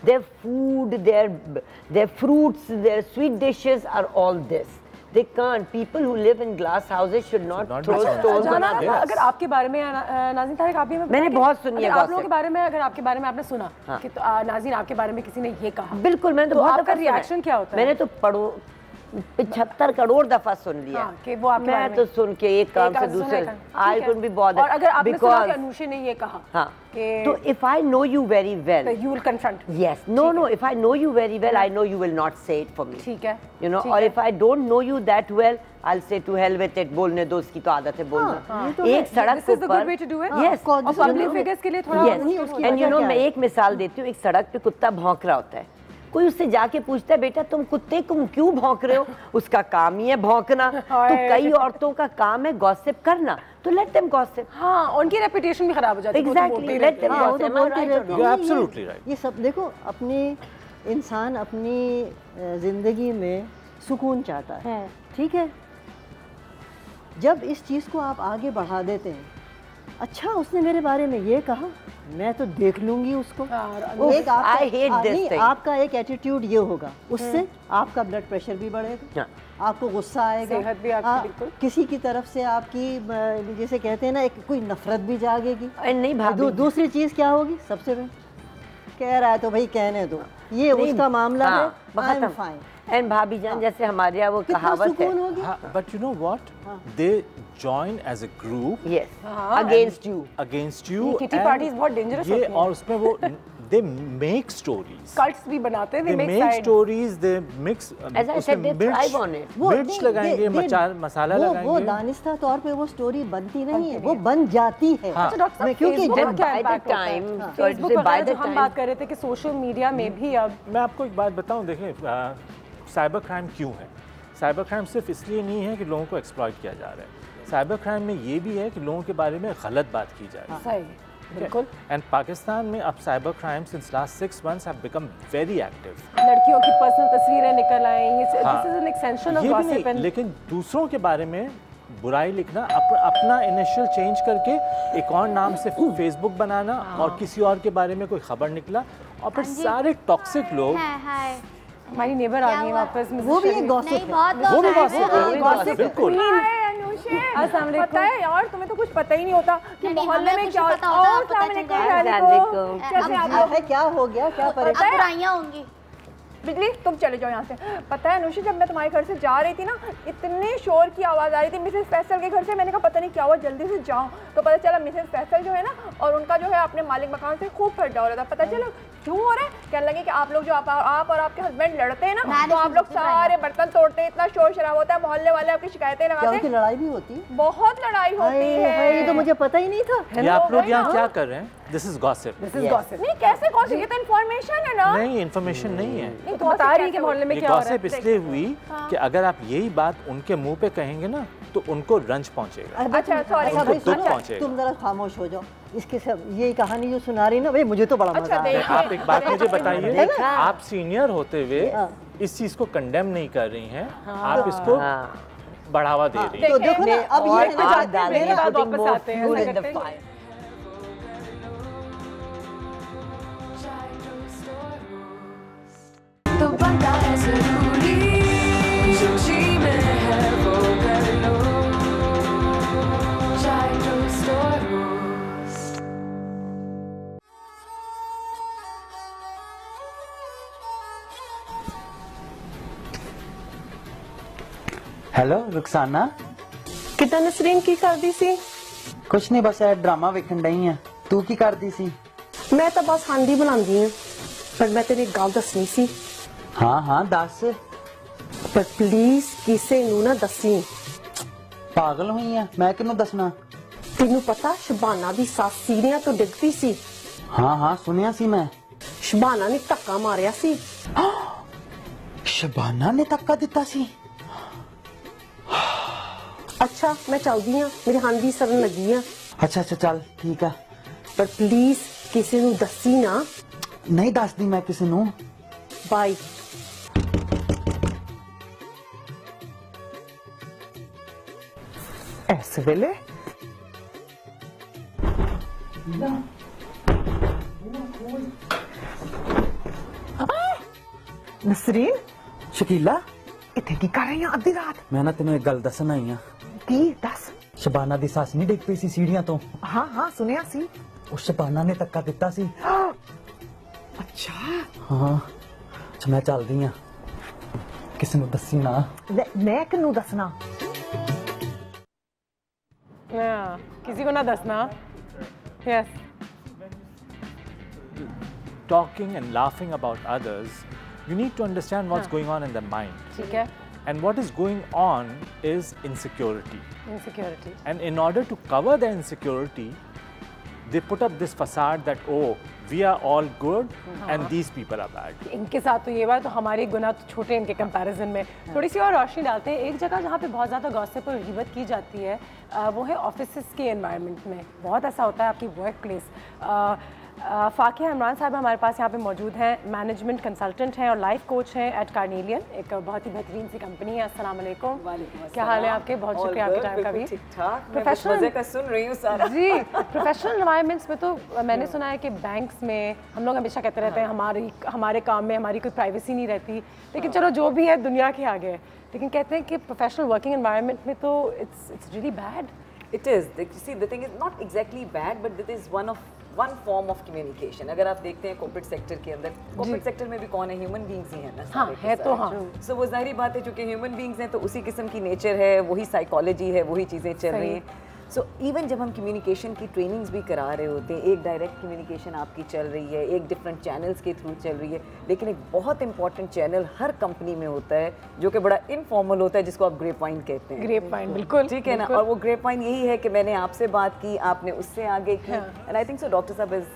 Their food, their fruits, their sweet dishes are all this. They can't. People who live in glass houses should not throw stones on others. अगर आपके बारे में नाज़रीन तारिक, आप भी मैंने बहुत सुनी है। आप लोगों के बारे में, अगर आपके बारे में आपने सुना कि नाज़रीन आपके बारे में किसी ने ये कहा, बिल्कुल मैंने तो आपका रिएक्शन क्या होता है? मैंने तो 75 करोड़ दफा सुन लिया। कि वो आपके मैं तो सुन के एक काम से दूसरे आई कुड बी बॉदर्ड। और अगर आपने सुना कि अनुषा ने ये कहा, हाँ, तो if I know you very well, you will confront. Yes, no, if I know you very well, I know you will not say it for me. ठीक है, यू नो, और if I don't know you that well, I will say to hell with it. बोलने दो, उसकी तो आदत है बोलना। एक सड़क पे यस, पब्लिक फिगर्स के लिए थोड़ा। एंड यू नो, मैं एक मिसाल देती हूँ। एक सड़क पे कुत्ता भौंक रहा होता है, कोई उससे जाके पूछता है बेटा तुम कुत्ते को क्यों भौंक रहे हो? उसका काम ही है भौंकना। तो कई औरतों का काम है गॉसिप करना, तो लेट देम गॉसिप। हाँ, उनकी रेपुटेशन भी खराब हो जाती है। Exactly, let them gossip. You are absolutely right. ये सब देखो, अपनी इंसान अपनी जिंदगी में सुकून चाहता है, ठीक है? जब इस चीज़ को आप आगे बढ़ा देते हैं, अच्छा उसने मेरे बारे में ये कहा, मैं तो देख लूंगी उसको। एक आपका एक एटीट्यूड ये होगा, उससे आपका ब्लड प्रेशर भी बढ़ेगा, आपको गुस्सा आएगा, सेहत भी आपकी किसी की तरफ से आपकी जैसे कहते हैं ना, एक कोई नफरत भी जागेगी। नहीं भाभी, दूसरी चीज़ क्या होगी? सबसे पहले कह रहा है तो भाई कहने दो, ये उसका मामला है, आई एम फाइन। एंड भाभी जान, जैसे हमारे यहाँ वो कहावत है, but you know what, they join as a group, yes, against you. Kitty parties बहुत डेंजरस होती हैं। और उसमें वो they make stories, कल्ट्स भी बनाते हैं, they make stories, they mix, as I said, they thrive on it. मिर्च लगाएंगे, मसाला लगाएंगे। वो दानिस्ता तौर पे वो स्टोरी बनती नहीं है, वो बन जाती है। क्योंकि बाय द टाइम हम बात कर रहे थे कि सोशल मीडिया में भी अब, मैं आपको एक बात बताऊं, देखें साइबर क्राइम क्यों है? साइबर क्राइम सिर्फ इसलिए नहीं है कि लोगों को एक्सप्लॉइट किया जा रहा है। साइबर क्राइम में ये भी है कि लोगों के बारे में गलत बात की जा रही है। सही, बिल्कुल। एंड पाकिस्तान में अब cyber crime since last 6 months have become very active. लड़कियों की पर्सनल तस्वीरें निकल आई, this is an extension of gossip. लेकिन दूसरों के बारे में बुराई लिखना, अपना इनिशियल चेंज करके एक और नाम से फेसबुक बनाना, और किसी और के बारे में कोई खबर निकला, और फिर सारे टॉक्सिक लोग। हमारी नेबर आ गई वापस, वो भी एक गॉसिप है, वो भी गॉसिप, बिल्कुल। पता है यार, तुम्हें तो कुछ पता ही नहीं होता कि मोहल्ले में क्या होता है। क्या हो गया, क्या बुराइयां होंगी? बिजली, तुम चले जाओ यहाँ से। पता है अनुषा, जब मैं तुम्हारे घर से जा रही थी ना, इतने शोर की आवाज़ आ रही थी मिसेस फैसल के घर से। मैंने कहा पता नहीं क्या हुआ, जल्दी से जाऊँ। तो पता चला मिसेस फैसल जो है ना, और उनका जो है अपने मालिक मकान से खूब खड्डा हो रहा था। पता चला क्यों हो रहा है? कहने लगे कि आप लोग जो आप और आपके हस्बैंड लड़ते हैं ना, तो आप लोग सारे बर्तन तोड़ते हैं, इतना शोर शराबा होता है, मोहल्ले वाले आपकी शिकायतें लगाते हैं। उनकी लड़ाई भी होती है? बहुत लड़ाई होती है। ये तो मुझे पता ही नहीं था। ये आप लोग यहाँ क्या कर रहे हैं? This is gossip. नहीं, कैसे गॉसिप? ये तो इन्फॉर्मेशन है ना। नहीं, इन्फॉर्मेशन नहीं है। नहीं, तो बता रही है कि मोहल्ले में क्या हो रहा है। गॉसिप इसलिए हुई कि अगर आप यही बात उनके मुंह पे कहेंगे ना तो उनको रंज पहुंचेगा। अच्छा सॉरी, उनको दुख पहुंचेगा। तुम जरा खामोश हो जाओ। इसके सब ये कहानी जो सुना रही ना भाई, मुझे तो बड़ा मजा आ रहा है। आप एक बात मुझे बताइए, आप सीनियर होते हुए इस चीज को कंडेम नहीं कर रही हैं, आप इसको बढ़ावा दे रही हैं। तो देखो ना, अब ये वापस आते हैं। तो बनता है जरूरी, जो जी में है वो कर लो। चाय टोस्ट और रोस्ट। हेलो रुखसाना, कितना नसरीन की कर दी सी? कुछ नहीं, बस ड्रामा वेखन डई है। तू की कर दी सी? मैं तो बस हांडी बनांदी हूं, पर मैं तेरी गल दसनी सी। हाँ हाँ दस। पर प्लीज किसे नू ना दसी। पागल हुई है, मैं किनू दसना? तेनू पता शबाना दी सस सीढ़ियां तो डिगती सी। हाँ हाँ सुनिया सी मैं। शबाना ने धक्का मारिया सी। शबाना ने धक्का दिता सी? अच्छा मैं चलदी हां, मेरी हांडी सरन लगी है। अच्छा अच्छा चल ठीक है, पर प्लीज किसे नू दसी ना। नहीं दसदी मैं किसी नू। बाय। ऐसे वेले नसरीन, शकीला इतने की कर रही है अद्धी रात? मैं ना तेन एक गल दसन आई हाँ। की दस? शबाना दी सस नहीं डिग पई सी सीढ़ियां तो? हाँ हाँ सुनिया सी। उस शबाना ने धक्का दिता सी। अच्छा हाँ अच्छा मैं चलदी हाँ, किसी ਨੂੰ दसी ना। मैं किनू दसना? किसी को ना दसना। Yes. Talking and laughing about others, you need to understand what's going on in their mind. ठीक है। And what is going on is insecurity. Insecurity. And in order to cover the insecurity, they put up this facade that, oh, we are all good and these people are bad. इनके साथ तो ये बात, तो हमारे गुनाह तो छोटे इनके कंपैरिजन में। थोड़ी सी और रोशनी डालते हैं। एक जगह जहाँ पे बहुत ज़्यादा गॉसिप और गिबत की जाती है वो है ऑफिस के एनवायरनमेंट में। बहुत ऐसा होता है आपकी वर्क प्लेस। फाकिया इमरान साहब हमारे पास यहाँ पे मौजूद हैं, मैनेजमेंट कंसल्टेंट हैं और लाइफ कोच हैं एट कार्नेलियन, एक बहुत ही बेहतरीन सी कंपनी है। अस्सलाम वालेकुम। क्या हाल है आपके? बहुत शुक्रिया आपके टाइम का भी। प्रोफेशनल का सुन रही हूँ सारा जी। प्रोफेशनल एनवायरनमेंट्स में तो मैंने सुना है कि बैंक्स में हम लोग हमेशा कहते रहते हैं हमारे काम में हमारी कोई प्राइवेसी नहीं रहती, लेकिन चलो जो भी है दुनिया के आगे है। लेकिन कहते हैं कि प्रोफेशनल वर्किंग एनवायरनमेंट में तो it's really bad. It is. See, the thing is not exactly bad, but it is one form of communication. अगर आप देखते हैं कॉर्पोरेट सेक्टर के अंदर, कॉर्पोरेट सेक्टर में भी कौन है? ह्यूमन बींग्स ही है ना। हाँ है तो हाँ। सो वो जाहिर बात है, चूंकि ह्यूमन बींग्स हैं तो उसी किस्म की नेचर है, वही साइकोलॉजी है, वही चीज़ें चल रही हैं। सो इवन जब हम कम्युनिकेशन की ट्रेनिंग्स भी करा रहे होते हैं, एक डायरेक्ट कम्युनिकेशन आपकी चल रही है, एक डिफरेंट चैनल्स के थ्रू चल रही है, लेकिन एक बहुत इंपॉर्टेंट चैनल हर कंपनी में होता है जो कि बड़ा इनफॉर्मल होता है, जिसको आप ग्रेप वाइन कहते हैं। ग्रेप वाइन, बिल्कुल ठीक है ना। और वो ग्रेप वाइन यही है कि मैंने आपसे बात की, आपने उससे आगे की। And I think so doctor साहब इज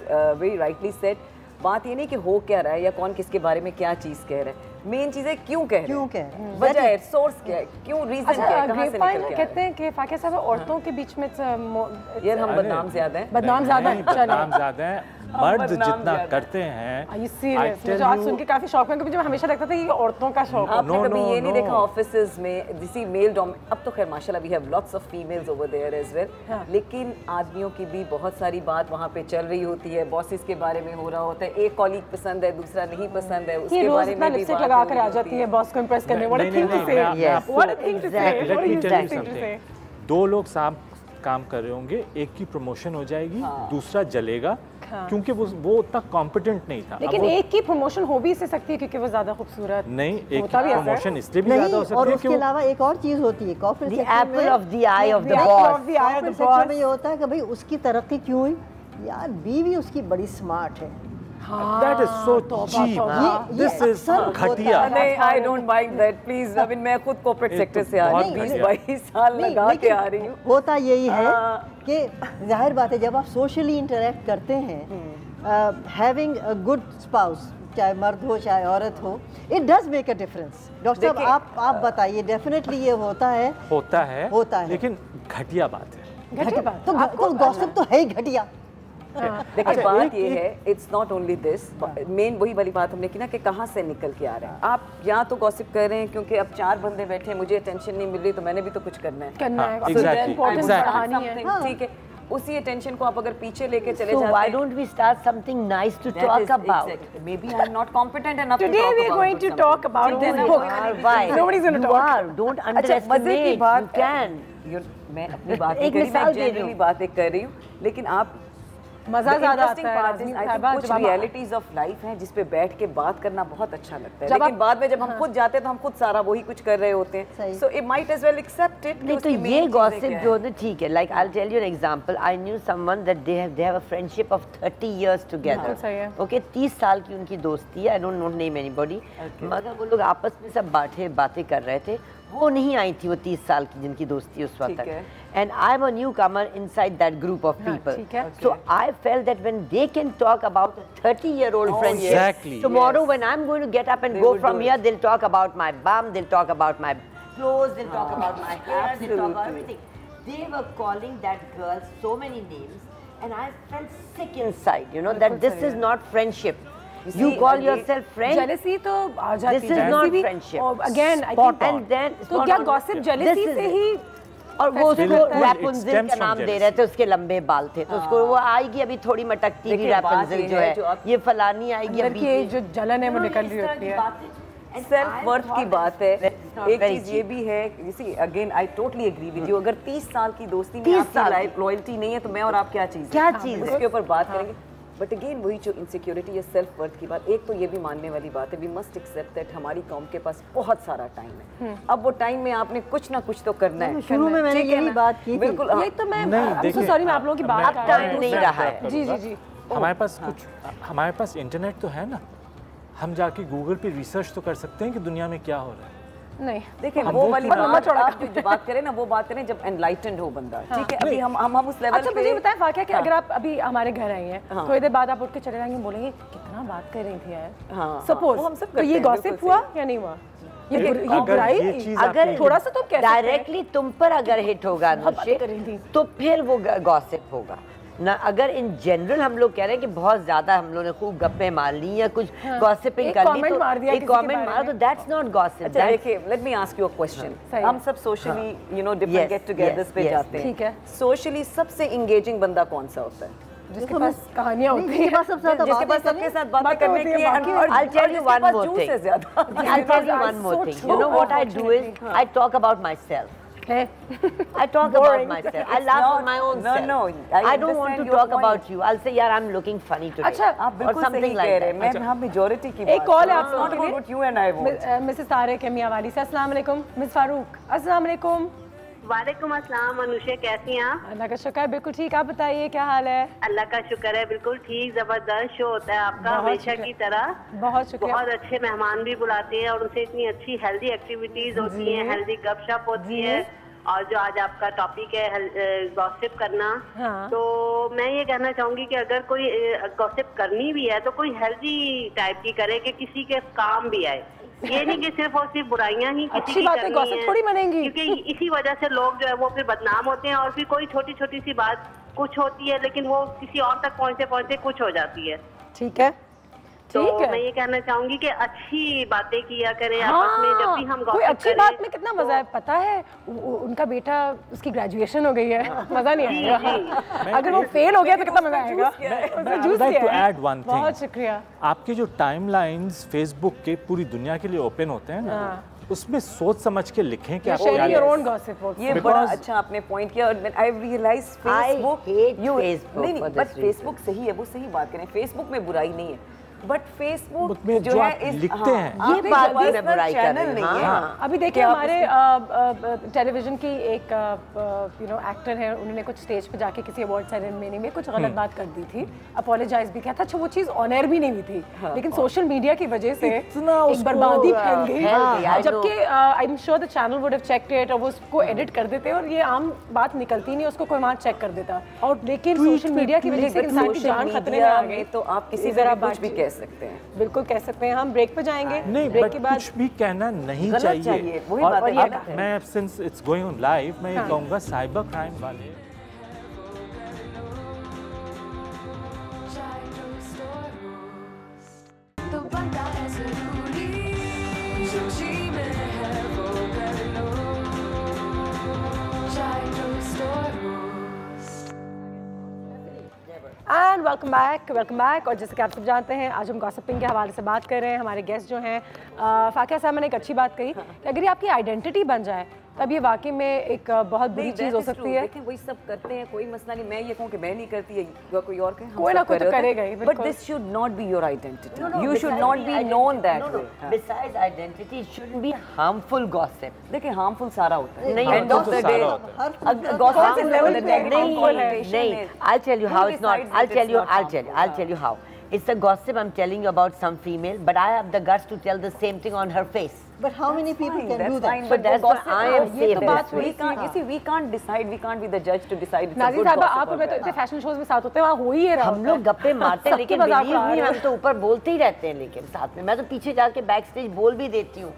वेरी राइटली सेड, बात ये नहीं कि हो क्या रहा है या कौन किसके बारे में क्या चीज़ कह रहा है, मेन चीज़ है क्यों कह रहे हैं, वजह है, सोर्स क्या है, क्यों, रीजन क्या है, कहाँ से निकल के कहते हैं कि फाकिया साहब औरतों के बीच में यार हम बदनाम ज़्यादा हैं। बदनाम ज़्यादा हैं, बदनाम ज़्यादा हैं। मर्द जितना करते हैं। मुझे आज सुन के काफी शौक है, क्योंकि मुझे हमेशा लगता था कि औरतों का शौक है। आपने कभी ये नहीं देखा ऑफिसेज में जिसी मेल अब तो खैर माशाल्लाह we have lots of females over there as well, लेकिन आदमियों की भी बहुत सारी बात वहाँ पे चल रही होती है, बॉसेस के बारे में हो रहा होता है, एक कॉलीग पसंद है, दूसरा नहीं पसंद है, उसके बारे में भी बात लगा कर आ जाती है बॉस को इंप्रेस करने। व्हाट अ थिंग टू से, व्हाट अ थिंग टू से, व्हाट अ इंटरेस्टिंग टू से। दो लोग काम कर रहे होंगे, एक की प्रमोशन हो जाएगी, दूसरा जलेगा, क्योंकि वो उतना कॉम्पिटेंट नहीं था। लेकिन एक की प्रमोशन हो भी इससे सकती है क्योंकि वो ज्यादा खूबसूरत नहीं, एक की प्रमोशन इसलिए भी ज्यादा हो सकती है। और उसके अलावा एक और चीज होती है कॉर्पोरेट सेक्टर में, Apple of the I of the boss. Corporate sector में ये होता है कि भाई उसकी तरक्की क्यों हुई? यार बीवी उसकी बड़ी स्मार्ट है, That is so cheap. This is घटिया. नहीं, I don't mind that, please. I mean, मैं खुद कॉर्पोरेट सेक्टर से आ रही हूँ, 20-22 साल लगा के आ रही हूँ. होता यही है कि जाहिर बात है जब आप सोशली इंटरेक्ट करते हैं, हैविंग अ गुड स्पाउस, चाहे मर्द हो चाहे औरत हो, it does make a difference. Doctor साहब आप बताइए, डेफिनेटली ये होता है लेकिन घटिया बात है. घटिया बात तो गॉसिप तो है ही घटिया. देखिए बात ये है, it's not only this, main वही वाली बात हमने की ना कि कहाँ से निकल के आ रहे हैं आप. या तो गॉसिप कर रहे हैं क्योंकि अब 4 बंदे बैठे हैं, मुझे अटेंशन नहीं मिल रही तो मैंने भी तो कुछ करना है. ठीक है, उसी अटेंशन को आप अगर पीछे लेके चले जाते हैं. So why don't we start something nice to talk about? Maybe I'm not competent enough to talk about. Today we are going to talk about this book. Why? Nobody's going to talk. Don't underestimate. You can. मैं अपनी बात नहीं कर रही, मैं generally बातें कर रही हूँ, लेकिन आप मजा ज्यादा आता है. कुछ रियलिटीज ऑफ लाइफ हैं जिस पे बैठ के बात करना बहुत अच्छा लगता है, लेकिन बाद में जब हम खुद जाते हैं तो हम खुद सारा वही कुछ कर रहे होते हैं. So it might as well accept it. नहीं तो ये गॉसिप जो है ठीक है. Like I will tell you an example. I knew someone that they have a friendship of 30 years together. Okay, 30 साल की उनकी दोस्ती है. I don't know name anybody, मगर वो लोग आपस में सब बातें कर रहे थे. वो नहीं आई थी वो 30 साल की जिनकी दोस्ती उस वक्त तक. And I'm a newcomer inside that group of people. So I felt that when they can talk about a 30-year-old friendship, exactly. Tomorrow when I'm going to get up and go from here, they'll talk about my bum, they'll talk about my clothes, they'll talk about my hair, they'll talk about everything. They were calling that girl so many names, and I felt sick inside, you know, that this is not friendship. You call yourself friend. Jealousy तो आ जाती है. This is not friendship. Again, I think. And then तो क्या gossip jealousy से ही? और वो उसको रैपुंज़ेल का नाम दे रहे थे, उसके लंबे बाल थे तो उसको वो आएगी अभी थोड़ी मटकती हुई रैपुंज़ेल जो है, ये फलानी आएगी अभी. ये जो जलन है वो निकल रही होती है. सेल्फ वर्थ की बात है. एक चीज ये भी है, जैसे again I totally agree with you, अगर 30 साल की दोस्ती में आपकी लॉयल्टी नहीं है तो मैं और आप क्या चीज उसके ऊपर बात करेंगे. बट अगेन वही जो इनसिक्योरिटी या सेल्फ वर्थ की बात, एक तो ये भी मानने वाली बात है, वी मस्ट एक्सेप्ट दैट हमारी कौम के पास बहुत सारा टाइम है. अब वो टाइम में आपने कुछ ना कुछ तो करना है. शुरू में मैंने यही बात की. बिल्कुल, ये तो मैं सॉरी मैं आप लोगों की बात अब टाइम नहीं रहा है. जी हमारे पास इंटरनेट तो है ना, हम जाके गूगल पे रिसर्च तो कर सकते हैं कि दुनिया में क्या हो रहा है. नहीं देखिए वो वाली बात आप जो बात करें ना, वो बात करें जब एनलाइटेंड हो बंदा. ठीक है, अभी हम उस लेवल पे. अच्छा मुझे बताएं वाकया कि अगर आप अभी हमारे घर आई हैं, थोड़ी देर बाद आप उठ के चले जाएंगे, बोलेंगे कितना बात कर रही थी यार. सपोज हम सब तो ये गॉसिप हुआ या नहीं हुआ? ये बुराई अगर थोड़ा सा तो डायरेक्टली तुम पर अगर हिट होगा तो फिर वो गॉसिप होगा ना. अगर इन जनरल हम लोग कह रहे हैं कि बहुत ज्यादा हम लोगों ने खूब गप्पे मार ली या कुछ गॉसिपिंग कर ली तो एक कमेंट मार तो दैट्स नॉट गॉसिप. अच्छा देखिए, let me ask you a question. हम सब socially you know different get togethers पे जाते हैं. ठीक है, सोशली सबसे एंगेजिंग बंदा कौन सा होता है? जिसके पास कहानियां होती हैं, जिसके पास सबके साथ बातें करने की है. I'll tell you one more thing. I'll tell you one more thing. You know what I do is I talk about myself. I talk about myself. I laugh on my own self. No, I don't want to talk about you. I'll say, "यार, I'm looking funny today." अच्छा, आप बिल्कुल सही कह रहे हैं. मैं हम मेजॉरिटी की बात. एक कॉल है आप not about you and I want. Mrs Tariq मियां वाली से. अस्सलाम वालेकुम. मिस फारूक, अस्सलाम वालेकुम. वालेकुम अस्सलाम. अनुषा कैसी हैं आप? अल्लाह का शुक्र है, बिल्कुल ठीक. आप बताइए क्या हाल है? अल्लाह का शुक्र है, बिल्कुल ठीक. जबरदस्त शो होता है आपका हमेशा की तरह. बहुत शुक्रिया. बहुत अच्छे मेहमान भी बुलाते हैं और उनसे इतनी अच्छी हेल्दी एक्टिविटीज होती हैं, हेल्दी गपशप होती है. और जो आज आपका टॉपिक है गॉसिप करना, तो मैं ये कहना चाहूंगी कि अगर कोई गॉसिप करनी भी है तो कोई हेल्दी टाइप की करे कि किसी के काम भी आए. ये नहीं कि सिर्फ और सिर्फ बुराइयां ही किसी की करनी है, थोड़ी बनेंगी. क्योंकि इसी वजह से लोग जो है वो फिर बदनाम होते हैं और फिर कोई छोटी छोटी सी बात कुछ होती है लेकिन वो किसी और तक पहुंचते पहुंचते कुछ हो जाती है. ठीक है, तो मैं ये कहना चाहूंगी कि अच्छी बातें किया करें आपस में जब भी हम कोई अच्छी बात में कितना मजा है. पता है उनका बेटा उसकी ग्रेजुएशन हो गई है, मजा नहीं आएगा. अगर वो फेल हो गया तो कितना मजा आएगा. बहुत शुक्रिया. आपके जो टाइमलाइंस फेसबुक के पूरी दुनिया के लिए ओपन होते हैं ना, उसमें सोच समझ के लिखें कि आपको क्या है. ये बड़ा अच्छा आपने पॉइंट किया. और आई रियलाइज फेसबुक, नहीं बट फेसबुक सही है, वो सही बात करें. फेसबुक में बुराई नहीं है. बट फेसबुक में जो आप लिखते हैं, ये बात भी मैं बुराई कर चैनल रही नहीं है। हूँ। अभी देखिए हमारे टेलीविजन की एक एक्टर है, उन्होंने कुछ स्टेज पे जाके किसी अवार्ड सेरेमनी में कुछ गलत बात कर दी थी, अपोलोजाइज भी किया था। अच्छा वो चीज़ ऑन एयर भी नहीं हुई थी, लेकिन सोशल मीडिया की वजह से एक बर्बादी फैल गई, जबकि I am sure the channel would have checked it और वो उसको एडिट कर देते और ये आम बात निकलती नहीं, उसको कोई वहाँ चेक कर देता। और लेकिन सोशल मीडिया की वजह से इंसान की जान खतरे में आ गई। तो आप किसी तरह कुछ भी कह सकते हैं, बिल्कुल कह सकते हैं। हम ब्रेक पे जाएंगे, नहीं, ब्रेक के बाद कुछ भी कहना नहीं चाहिए। और अब मैं since it's going on live, मैं ये कहूँगा साइबर क्राइम वाले तो बनता है जरूरी, जो जी में है वो कर लो, चाहे टोस्ट और रोस्ट। And welcome back. और जैसे कि आप सब जानते हैं, आज हम गॉसिपिंग के हवाले से बात कर रहे हैं। हमारे गेस्ट जो हैं, फाकिया साहब ने एक अच्छी बात कही कि अगर ये आपकी आइडेंटिटी बन जाए तब ये वाकई में एक बहुत बुरी चीज़ हो सकती है। देखें वही सब करते हैं, कोई मसला नहीं। मैं ये कहूँ कि मैं नहीं करती है या कोई और कहे, कोई ना कोई तो करेगा ही। But this should not be your identity, you should not be known that way. Besides identity it shouldn't be harmful gossip. देखिए हार्मफुल सारा होता है, नहीं, end of the day gossip is level नहीं, I'll tell you how it's not. I'll tell you how. It's a gossip I'm telling you about some female, but I have the guts to tell the same thing on her face. But how many people can do that? But that's what I am saying. we can't decide, we can't be the judge to decide it's a नाज़रीन good साहब, gossip आप or मैं तो bad. इतने fashion shows में साथ होते हैं, वहाँ हो ही रहा हम लोग गप्पे मारते हैं, लेकिन believe me, हम तो ऊपर बोलते ही रहते हैं, लेकिन साथ में मैं तो पीछे जाके बैक स्टेज बोल भी देती हूँ।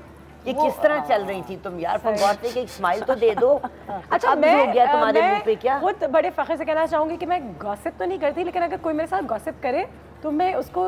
ये किस तरह चल रही थी तुम यार, फॉर गॉड सेक एक स्माइल तो दे दो। अच्छा, अब हो गया तुम्हारे मुंह पे क्या? खुद बड़े फख्र से कहना चाहूंगी कि मैं गॉसिप तो नहीं करती, लेकिन अगर कोई मेरे साथ गॉसिप करे तो मैं उसको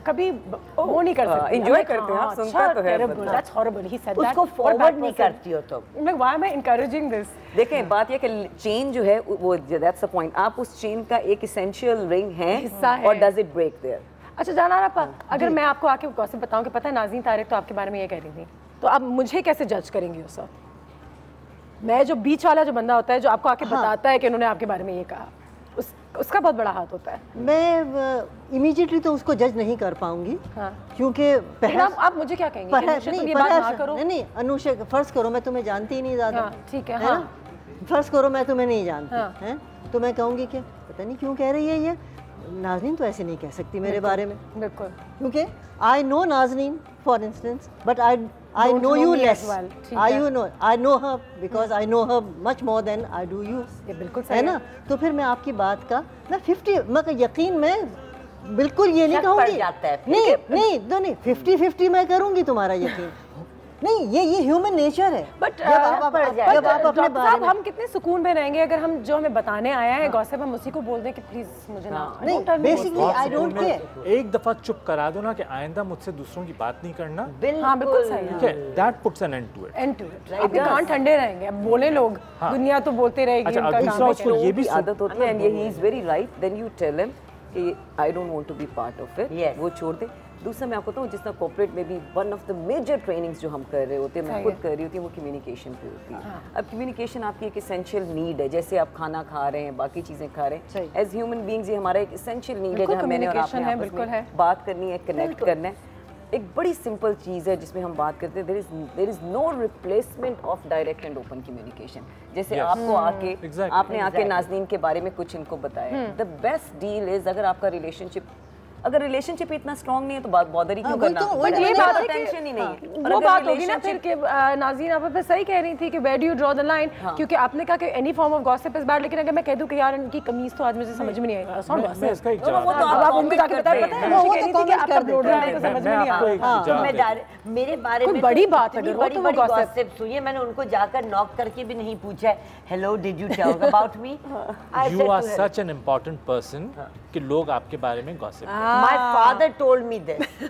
कभी वो नहीं कर सकती। एंजॉय करते हैं, आप सुनते तो है। That's horrible. He said that. उसको फॉरवर्ड नहीं करती हो तुम। मैं why am I encouraging this? देखें बात ये कि चेन जो है वो दैट्स द पॉइंट, आप उस चेन का एक एसेंशियल रिंग हिस्सा है है। और डज इट ब्रेक देयर। अच्छा जाना रहा, अगर मैं आपको आके गॉसिप बताऊं कि पता है नाज़रीन तारिक तो आपके बारे में ये कह रही थी, तो आप मुझे कैसे जज करेंगी उस वक्त? मैं जो बीच वाला जो बंदा होता है जो आपको आके बताता है कि उन्होंने आपके बारे में ये कहा, उसका बहुत बड़ा हाथ होता है। मैं इमीडिएटली तो उसको जज नहीं कर पाऊंगी, क्योंकि आप मुझे क्या कहेंगे? नहीं अनुषा, फर्ज करो मैं तुम्हें जानती ही नहीं ज़्यादा, ठीक है ना? फर्ज करो मैं तुम्हें नहीं जानती हैं, तो मैं कहूँगी कि पता नहीं क्यों कह रही है ये नाज़नीन तो ऐसे नहीं कह सकती मेरे बारे में। बिल्कुल, क्योंकि I know Nazneen for instance, but I know you less. I know her because I know her much more than I do you. ये बिल्कुल सही है ना? तो फिर मैं आपकी बात का मैं 50 मैं यकीन में बिल्कुल ये नहीं कहूँगी, नहीं 50-50 मैं करूँगी तुम्हारा यकीन। नहीं, ये ह्यूमन नेचर है। बट जब आप अपने बारे में, हम कितने सुकून में रहेंगे अगर हम जो हमें बताने आया है गॉसिप हम उसी को बोल दें कि प्लीज मुझे ना। नहीं, बेसिकली आई डोंट केयर। एक दफा चुप करा दो ना कि आइंदा मुझसे दूसरों की बात नहीं करना। हाँ बिल्कुल सही है। That puts an end to it. आपके कान ठंडे रहेंगे, अब बोले लोग, दुनिया तो बोलते रहेगी। अच्छा, दूसरा उसको ये भी आदत होती है, and he is very right, then you tell him कि I don't want to be part of it, वो छोड़ दे। दूसरा मैं आपको बताऊँ, जिस तरह कॉर्पोरेट में भी one of the major trainings जो हम कर रहे होते हैं, मैं खुद कर रही होती हूँ, वो कम्युनिकेशन पे होती है। अब कम्युनिकेशन आपकी एक एसेंशियल नीड है, जैसे आप खाना खा रहे हैं, बाकी चीज़ें खा रहे हैं, एज ह्यूमन बीइंग्स ये हमारा एक एसेंशियल नीड है जहाँ मैंने और आपने आपस में बात करनी है, कनेक्ट करना है। एक बड़ी सिंपल चीज़ है जिसमें हम बात करते हैं, there is no replacement of direct and open communication. जैसे आपको आके आपने आके नाज़नीन के बारे में कुछ इनको बताया, द बेस्ट डील इज अगर रिलेशनशिप इतना स्ट्रांग नहीं है तो बात बॉदर ही क्यों करना? ये बात है टेंशन ही नहीं है। वो बात होगी ना फिर कि नाज़रीन आप फिर सही कह रही थी कि where do you draw the line, क्योंकि आपने कहा कि any form of gossip is bad, लेकिन अगर मैं कह दूं कि यार इनकी कमीज तो आज मुझे समझ में नहीं आई, सॉरी मैं इसका एक जवाब, अब आप उनको जाके पता है वो कह रही थी कि आपका ब्लड लाइन समझ में नहीं आया। मेरे बारे में बड़ी बात है, बड़ी गॉसिप सुनिए, मैंने उनको जाकर नॉक करके भी नहीं पूछा hello did you tell about me? You are such an important person कि लोग आपके बारे में gossip. My father told me this.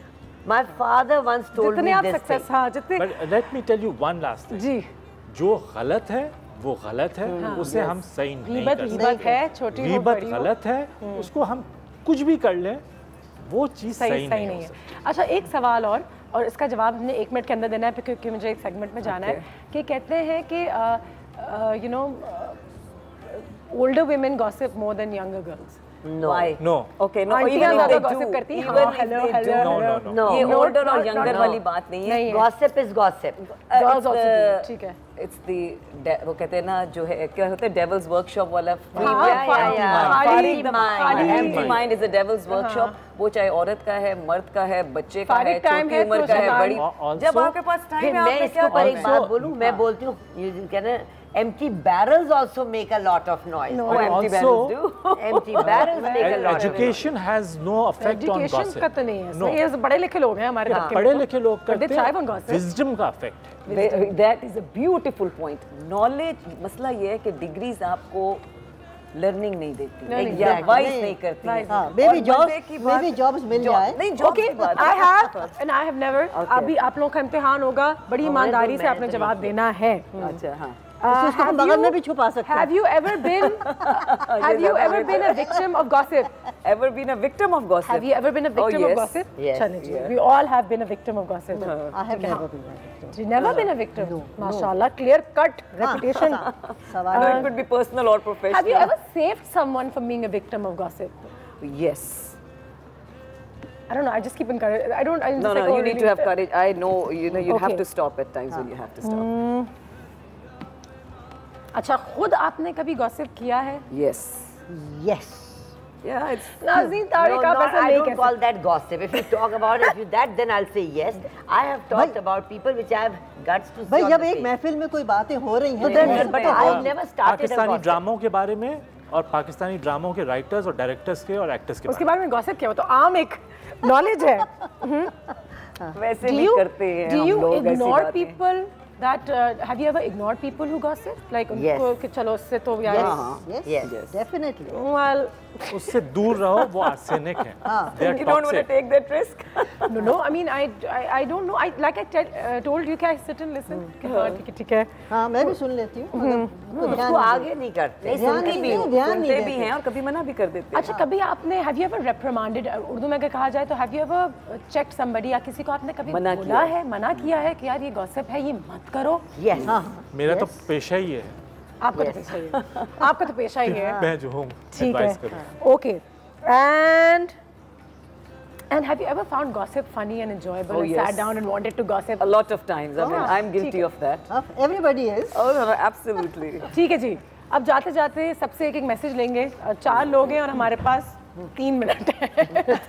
My father once told me this. But let me tell you one last thing. जी, जो गलत है वो गलत है, उसे हम सही नहीं कर सकते। गीबत है, छोटी हो गीबत बड़ी हो, गलत है, उसको हम कुछ भी कर लें वो चीज़ सही नहीं है। अच्छा, एक सवाल और इसका जवाब हमने 1 मिनट के अंदर देना है क्योंकि मुझे एक सेगमेंट में जाना है कि कहते हैं कि you know older women gossip more than younger girls. No. Why? No. Okay, no. आंटियां Even if ज़्यादा they gossip do, करती हैं। even हाँ, if hello, they hello, do. No, no, no. No. ये No, older और no, younger no. वाली बात नहीं है. नहीं है। Gossip is gossip. Girls It's also do it, ठीक है। It's the वो कहते हैं ना जो है क्या होता है devil's workshop वाला Farid mind. empty mind is a devil's workshop. वो चाहे औरत का है, मर्द का है, बच्चे का है, Farid time छोटी है उम्र तो का है, शैतान। बड़ी. जब आपके पास टाइम फिर है मैं आपने इसके क्या ऊपर एक करना है? बात बोलूं, मैं बोलती हूँ you can empty barrels also make a lot of noise. No, empty barrels do. Empty barrels make a lot of noise. Education has no effect on Education gossip. का तो नहीं है, No. ये पढ़े लिखे लोग हैं हमारे तबके में पढ़े तो। लिखे लोग But they करते thrive on हैं, gossip. wisdom का effect है। That is a beautiful point. Knowledge मसला ये है कि डिग्रीज आपको लर्निंग नहीं देती या वाइज नहीं करती है. हाँ, maybe jobs मिल जाए. नहीं जॉब Okay, की बात I है. have and I have never. अभी आप लोगों का इम्तिहान होगा, बड़ी ईमानदारी से आपने जवाब देना है. अच्छा हाँ. उसको हम बगल में भी छुपा सकते हैं. Have you ever been a victim of gossip? Ever been a victim of gossip? Have you ever been a victim of yes. gossip? Yes. चलिए जी, we all have been a victim of gossip. I have never been a victim. You never been a victim? Mashallah, clear cut reputation. सवाल No, it could be personal or professional. Have you ever saved someone from being a victim of gossip? Yes. I don't know. I just keep encouraging. I don't. I'm just No, like, no, oh, you need really? to have courage. I know, you know, you have Okay. to stop at times when you have to stop. अच्छा, खुद आपने कभी gossip किया है? Yes. Yes. Yeah, it's नाज़रीन तारिक आप ऐसा I नहीं don't कह call that gossip. If you talk about that, then I'll say yes. I have talked about people which I have guts to say. भाई on जब the एक face. महफिल में कोई बातें हो रही तो हैं then, but I never started a Pakistani gossip. ड्रामों के बारे में और पाकिस्तानी ड्रामों के राइटर्स और डायरेक्टर्स के और एक्टर्स के उसके बारे बारे में gossip क्या हो तो आम एक knowledge है. वैसे नहीं करते हैं Do हम you लोग ऐसी ignore बातें. people that have you ever ignored people who gossip? Like Yes. उनको कि चलो उससे तो यार. Yes, Yes. definitely. Well, में उससे दूर रहो, वो आर्सेनिक है. They are You don't want to toxic. take that risk. no. I mean, I don't know. Like I told you, क्या sit and listen. कि हाँ ठीक है. हाँ, मैं भी सुन लेती हूँ. उसको आगे नहीं करते. सुनते भी हैं और कभी मना भी कर देते हैं. अच्छा, कभी आपने have you ever reprimanded Urdu में अगर कहा जाए तो have you ever checked somebody या किसी को आपने कभी मना बोला है, मना किया है कि यार ये gossip है, ये मत करो? Yes. मेरा तो पेशा ही है. आपका तो पेशा ही है. आपका तो पेशा ही है. मैं जो हूँ ठीक एडवाइस है. करूँ. Okay. And have you ever found gossip funny and enjoyable Oh, and yes. sat down and wanted to gossip? A lot of times. I mean, I'm guilty of that. Everybody is. Oh, no, absolutely. ठीक है जी. अब जाते जाते सबसे एक message लेंगे. 4 लोग हैं और हमारे पास 3 मिनट है.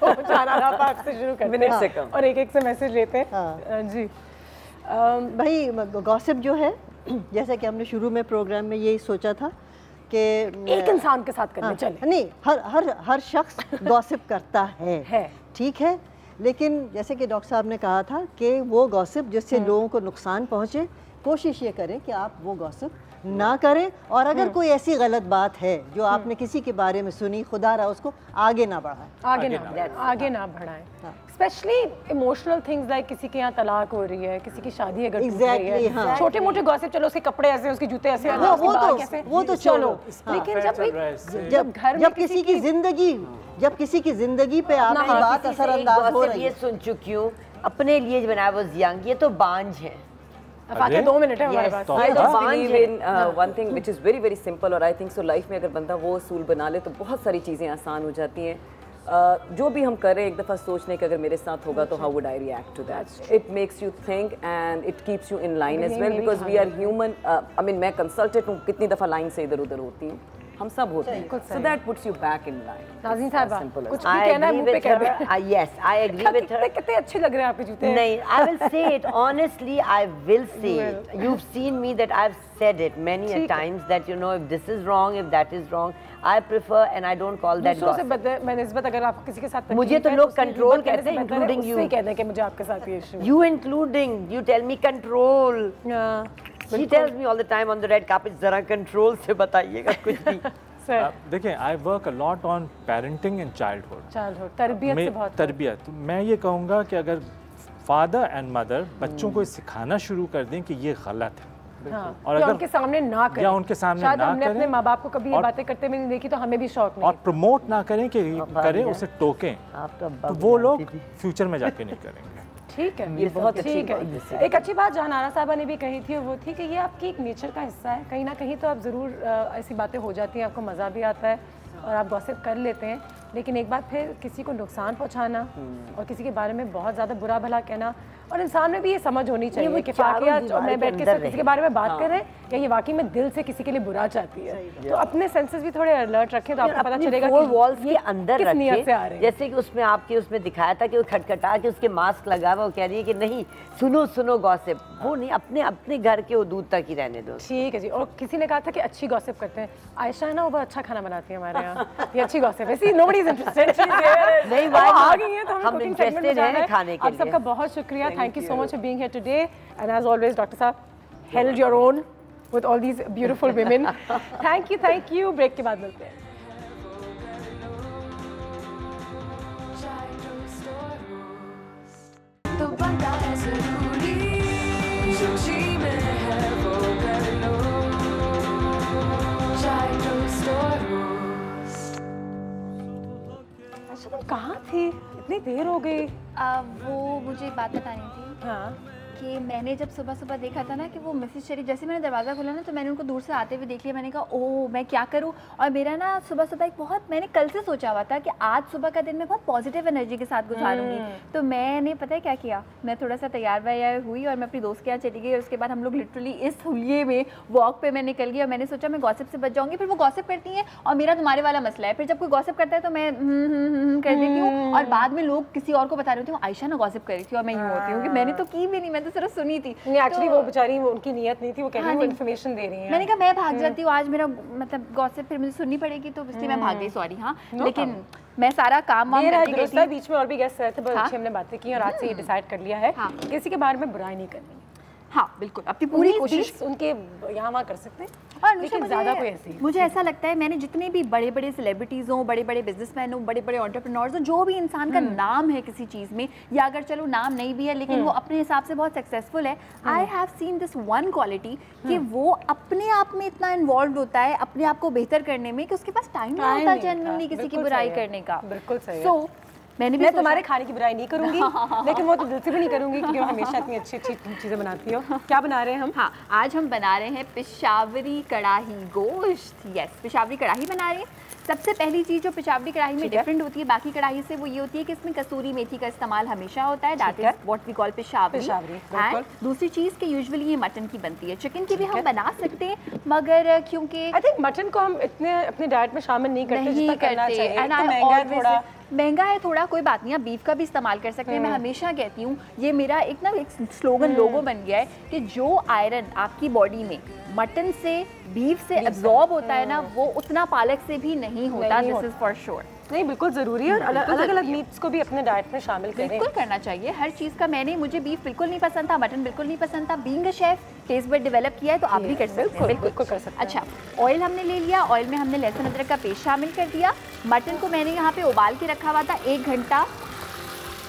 तो जाना आप आपसे शुरू करते हैं. मिनट से कम. और एक से मैसेज लेते हैं. जी. भाई गॉसिप जो है, जैसा कि हमने शुरू में प्रोग्राम में यही सोचा था कि एक इंसान के साथ करने चले. नहीं, हर शख्स गॉसिप करता है. ठीक है, लेकिन जैसे कि डॉक्टर साहब ने कहा था कि वो गॉसिप जिससे लोगों को नुकसान पहुंचे, कोशिश ये करें कि आप वो गॉसिप ना करें. और अगर कोई ऐसी गलत बात है जो आपने किसी के बारे में सुनी, खुदा रहा उसको आगे ना बढ़ाएं. आगे ना बढ़ाएं. स्पेशली इमोशनल थिंग्स लाइक किसी के यहाँ तलाक हो रही है, किसी की शादी अगर टूट रही है, हाँ. छोटे मोटे गॉसिप, चलो उसके कपड़े ऐसे, उसके जूते ऐसे, वो तो चलो. लेकिन जब किसी की जिंदगी पे आपकी बात असरअंदाज हो रही है. ये सुन चुकी हूँ अपने लिए when I was young. ये तो बांझ है. फातिहा 2 मिनट है हमारे पास. I just believe in one thing which is very very simple और I think so life में अगर बंदा वो उसूल बना ले तो बहुत सारी चीज़ें आसान हो जाती हैं. जो भी हम करें एक दफ़ा सोचने कि अगर मेरे साथ होगा तो how would I react to that? It makes you think and it keeps you in line as well because we are human. I mean मैं consultant हूँ, कितनी दफ़ा लाइन से इधर उधर होती हूँ, हम सब होते हैं. So that puts you back in line. नाज़रीन साहबा, कुछ भी कहना है मुंह पे कह दे. Yes, I agree with her. कितने अच्छे लग रहे हैं आपके जूते. नहीं, I will say it honestly. I will say it. You've seen me that I've said it many a times that you know if this is wrong, if that is wrong. I prefer and I don't call that gossip. मैं निस्बत अगर आप किसी के साथ मुझे तो लोग कंट्रोल कहते हैं, including you. उससे कहते हैं कि मुझे आपके साथ ये issue. You including, you tell me control. She tells me all the time on the red carpet, जरा control से बताइएगा कुछ भी. देखिए, I work a lot on parenting and childhood. तरबियत से बहुत. तरबियत. मैं ये कहूँगा कि अगर फादर एंड मदर बच्चों को सिखाना शुरू कर दें कि ये गलत है. और अगर उनके सामने ना करें, या उनके सामने शायद ना हमने अपने माँ बाप को कभी ये बातें करते हुए नहीं देखी तो हमें भी शौक नहीं. और प्रमोट ना करें कि करें, उसे टोकें, तो वो लोग फ्यूचर में जाके नहीं करेंगे. ठीक है, ये बहुत ठीक है. एक अच्छी बात जहानारा साहबा ने भी कही थी, वो थी कि ये आपकी एक नेचर का हिस्सा है. कहीं ना कहीं तो आप ज़रूर ऐसी बातें हो जाती हैं, आपको मज़ा भी आता है और आप गॉसिप कर लेते हैं, लेकिन एक बार फिर किसी को नुकसान पहुंचाना और किसी के बारे में बहुत ज़्यादा बुरा भला कहना, और इंसान में भी ये समझ होनी चाहिए कि फाकिया मैं बैठ के सिर्फ किसी के बारे में बात कर रहे हैं या ये वाकई में दिल से किसी के लिए बुरा चाहती है। तो अपने सेंसेस भी थोड़े अलर्ट रखें तो आपको पता चलेगा कि वॉल्स के अंदर किस नियत से आ रहे हैं। जैसे कि उसमें आपके उसमें दिखाया था कि वो खटखटा के उसके मास्क लगा हुआ, वो कह रही है कि नहीं सुनो सुनो गॉसिप, वो नहीं, अपने अपने घर के हदूद तक ही रहने दो। ठीक है जी। और किसी ने कहा था कि अच्छी गॉसिप करते हैं, आयशा है ना वो अच्छा खाना बनाती है हमारे यहाँ, ये अच्छी गॉसिप है। सी नोबडी इज इंटरेस्टेड, नहीं भाई आ गई है तो हम इंटरेस्टेड हैं खाने के लिए। आप सबका बहुत शुक्रिया, thank you so much for being here today, and as always doctor sahib held your own with all these beautiful women. Thank you. Break के बाद मिलते हैं। तो बनता है ज़रूरी, जो जी में है वो कर लो, चाय टोस्ट और रोस्ट। अच्छा तुम कहाँ थी? इतनी देर हो गई। वो मुझे एक बात बतानी थी। हाँ कि मैंने जब सुबह सुबह देखा था ना कि वो मिसेस शरीफ, जैसे मैंने दरवाज़ा खोला ना तो मैंने उनको दूर से आते हुए देख लिया। मैंने कहा ओह मैं क्या करूं, और मेरा ना सुबह सुबह एक बहुत, मैंने कल से सोचा हुआ था कि आज सुबह का दिन मैं बहुत पॉजिटिव एनर्जी के साथ गुजारूंगी। तो मैंने पता है क्या किया, मैं थोड़ा सा तैयार वैयार हुई और मैं अपनी दोस्त के यहाँ चली गई, और उसके बाद हम लोग लिटरली इस हुलिये में वॉक पे मैं निकल गई और मैंने सोचा मैं गॉसिप से बच जाऊंगी। फिर वो गॉसिप करती हैं और मेरा तुम्हारे वाला मसला है, फिर जब कोई गॉसिप करता है तो मैं कर देती हूँ और बाद में लोग किसी और को बता रही होती हूँ आयशा ना गॉसिप करी थी, और मैं यूँ होती हूँ कि मैंने तो की भी नहीं, मैं तो सिर्फ सुनी थी। एक्चुअली वो बेचारी, वो उनकी नियत नहीं थी, वो कह रही है वो इन्फॉर्मेशन दे रही है। मैंने कहा मैं भाग जाती हूँ, आज मेरा मतलब गॉसिप फिर मुझे सुननी पड़ेगी, तो इसलिए मैं भाग गई, सॉरी। हाँ लेकिन मैं सारा काम वाम करके गई थी। बीच में और भी गेस्ट रहते, बहुत अच्छी हमने बातें की और आज से ये डिसाइड कर लिया है किसी के बारे में बुराई नहीं करनी। हाँ बिल्कुल, अपनी पूरी कोशिश उनके यहाँ वहाँ कर सकते हैं, और लेकिन ज़्यादा कोई ऐसी। मुझे ऐसा लगता है मैंने जितने भी बड़े बड़े सेलिब्रिटीज़ हों, बड़े बड़े बिजनेसमैन हों, बड़े बड़े एंटरप्रेन्योर्स हों, जो भी इंसान का नाम है किसी चीज़ में, या अगर चलो नाम नहीं भी है लेकिन वो अपने हिसाब से बहुत सक्सेसफुल है, I have seen this one quality कि वो अपने आप में इतना इन्वॉल्व होता है अपने आप को बेहतर करने में कि उसके पास टाइम नहीं होता जनरली किसी की बुराई करने का। बिल्कुल सही। सो मैं तुम्हारे खाने की बुराई नहीं करूंगी, लेकिन वो तो दिल से भी नहीं करूंगी क्योंकि हमेशा इतनी अच्छी अच्छी चीज़ें बनाती हो। क्या बना रहे हैं हम? हाँ आज हम बना रहे हैं पिशावरी कढ़ाई गोश्त। यस, पिशावरी कढ़ाई बना रहे हैं। सबसे पहली चीज़ जो पिशावरी कढ़ाई में डिफरेंट होती है बाकी कढ़ाई से, वो ये होती है कि इसमें कसूरी मेथी का इस्तेमाल हमेशा होता है, that is what we call Peshawari. And दूसरी चीज़ कि यूजुअली ये मटन की बनती है, चिकन की भी हम बना सकते हैं, मगर क्योंकि आई थिंक मटन को हम इतने अपने डाइट में शामिल नहीं करते जितना करना चाहिए। एंड थोड़ा महंगा है, थोड़ा कोई बात नहीं, आप बीफ का भी इस्तेमाल कर सकते हैं। मैं हमेशा कहती हूँ, ये मेरा एक ना एक स्लोगन लोगो बन गया है कि जो आयरन आपकी बॉडी में मटन से बीफ से एब्जॉर्ब होता है ना, वो उतना पालक से भी नहीं होता। This is for sure. नहीं बिल्कुल ज़रूरी है, अलग अलग मीट्स को भी अपने डाइट में शामिल करें। बिल्कुल करना चाहिए हर चीज़ का। मुझे बीफ बिल्कुल नहीं पसंद था, मटन बिल्कुल नहीं पसंद था। Being a chef taste bud develop किया है तो आप भी कर सकते हैं। बिल्कुल कर सकते हैं। अच्छा, ऑयल हमने ले लिया, ऑयल में हमने लहसुन अदरक का पेस्ट शामिल कर दिया। मटन को मैंने यहाँ पे उबाल के रखा हुआ था 1 घंटा,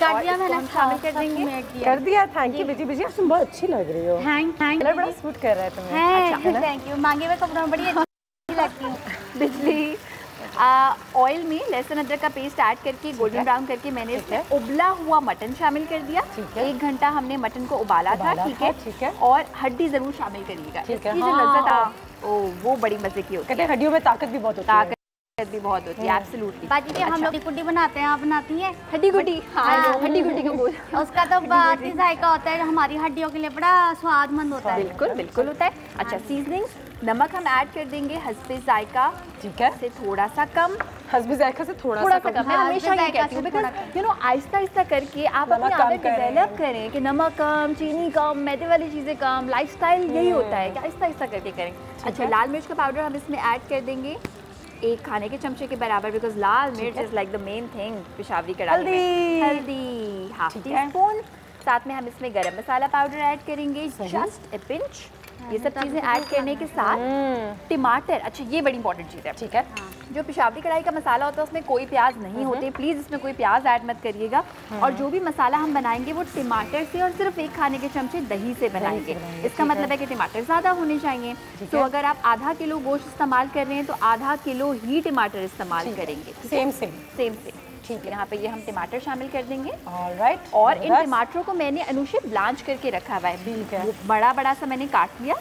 कर दिया मैंने, शामिल कर देंगे। कर दिया। थैंक यू बिजी बिजी, तुम बहुत अच्छी लग रही हो। थैंक यू, बड़ा सूट कर रहा है तुम्हें। थैंक यू, मांगे हुए कपड़ों में बड़ी अच्छी लगती हूँ। बिजली ऑयल में लहसुन अदरक का पेस्ट ऐड करके गोल्डन ब्राउन करके मैंने इसमें उबला हुआ मटन शामिल कर दिया। 1 घंटा हमने मटन को उबाला था, ठीक है। और हड्डी जरूर शामिल करिएगा, इसकी जो लज्जत वो बड़ी मजे की होती है। हड्डियों में ताकत भी बहुत होती है, भी बहुत होती है। एब्सोल्युटली। बाजी जी हम लोग गुड्डी बनाते हैं, आप बनाती हैं? हड्डी गुड्डी? हाँ, हड्डी गुड्डी को बोल। उसका तो बहुत ही जायका होता है, हमारी हड्डियों के लिए बड़ा स्वादमंद होता है। बिल्कुल बिल्कुल होता है। अच्छा, सीजनिंग्स नमक हम ऐड कर देंगे हस्बे जायका, ठीक है, से थोड़ा सा कम। हस्बे जायका से थोड़ा सा कम। मैं हमेशा ये कहती हूँ because you know Aahista Aahista करके आप अपनी आदत डेवलप करें कि नमक कम, चीनी कम, मैदे वाली चीज़ें कम। लाइफस्टाइल यही होता है कि आहिस्ता आहिस्ता करके करें। अच्छा, लाल मिर्च का पाउडर हम इसमें ऐड कर देंगे 1 खाने के चमचे के बराबर, बिकॉज लाल मिर्च is like the main thing Peshawari कढ़ाई में। हल्दी हाफ टीस्पून। साथ में हम इसमें गरम मसाला पाउडर ऐड करेंगे, जस्ट ए पिंच। ये सब चीज़ें ऐड करने के साथ टमाटर, अच्छा ये बड़ी इंपॉर्टेंट चीज़ है, ठीक है। जो पिशावरी कढ़ाई का मसाला होता है उसमें कोई प्याज नहीं होते, प्लीज़ इसमें कोई प्याज ऐड मत करिएगा। और जो भी मसाला हम बनाएंगे वो टमाटर से और सिर्फ 1 खाने के चमचे दही से बनाएंगे। इसका मतलब है कि टमाटर ज़्यादा होने चाहिए। तो अगर आप आधा किलो गोश्त इस्तेमाल कर रहे हैं तो आधा किलो ही टमाटर इस्तेमाल करेंगे। सेम ठीक है। यहाँ पे ये हम टमाटर शामिल कर देंगे। ऑलराइट। और इन टमाटरों को मैंने अनुशे ब्लांच करके रखा हुआ है, बड़ा बड़ा सा मैंने काट लिया।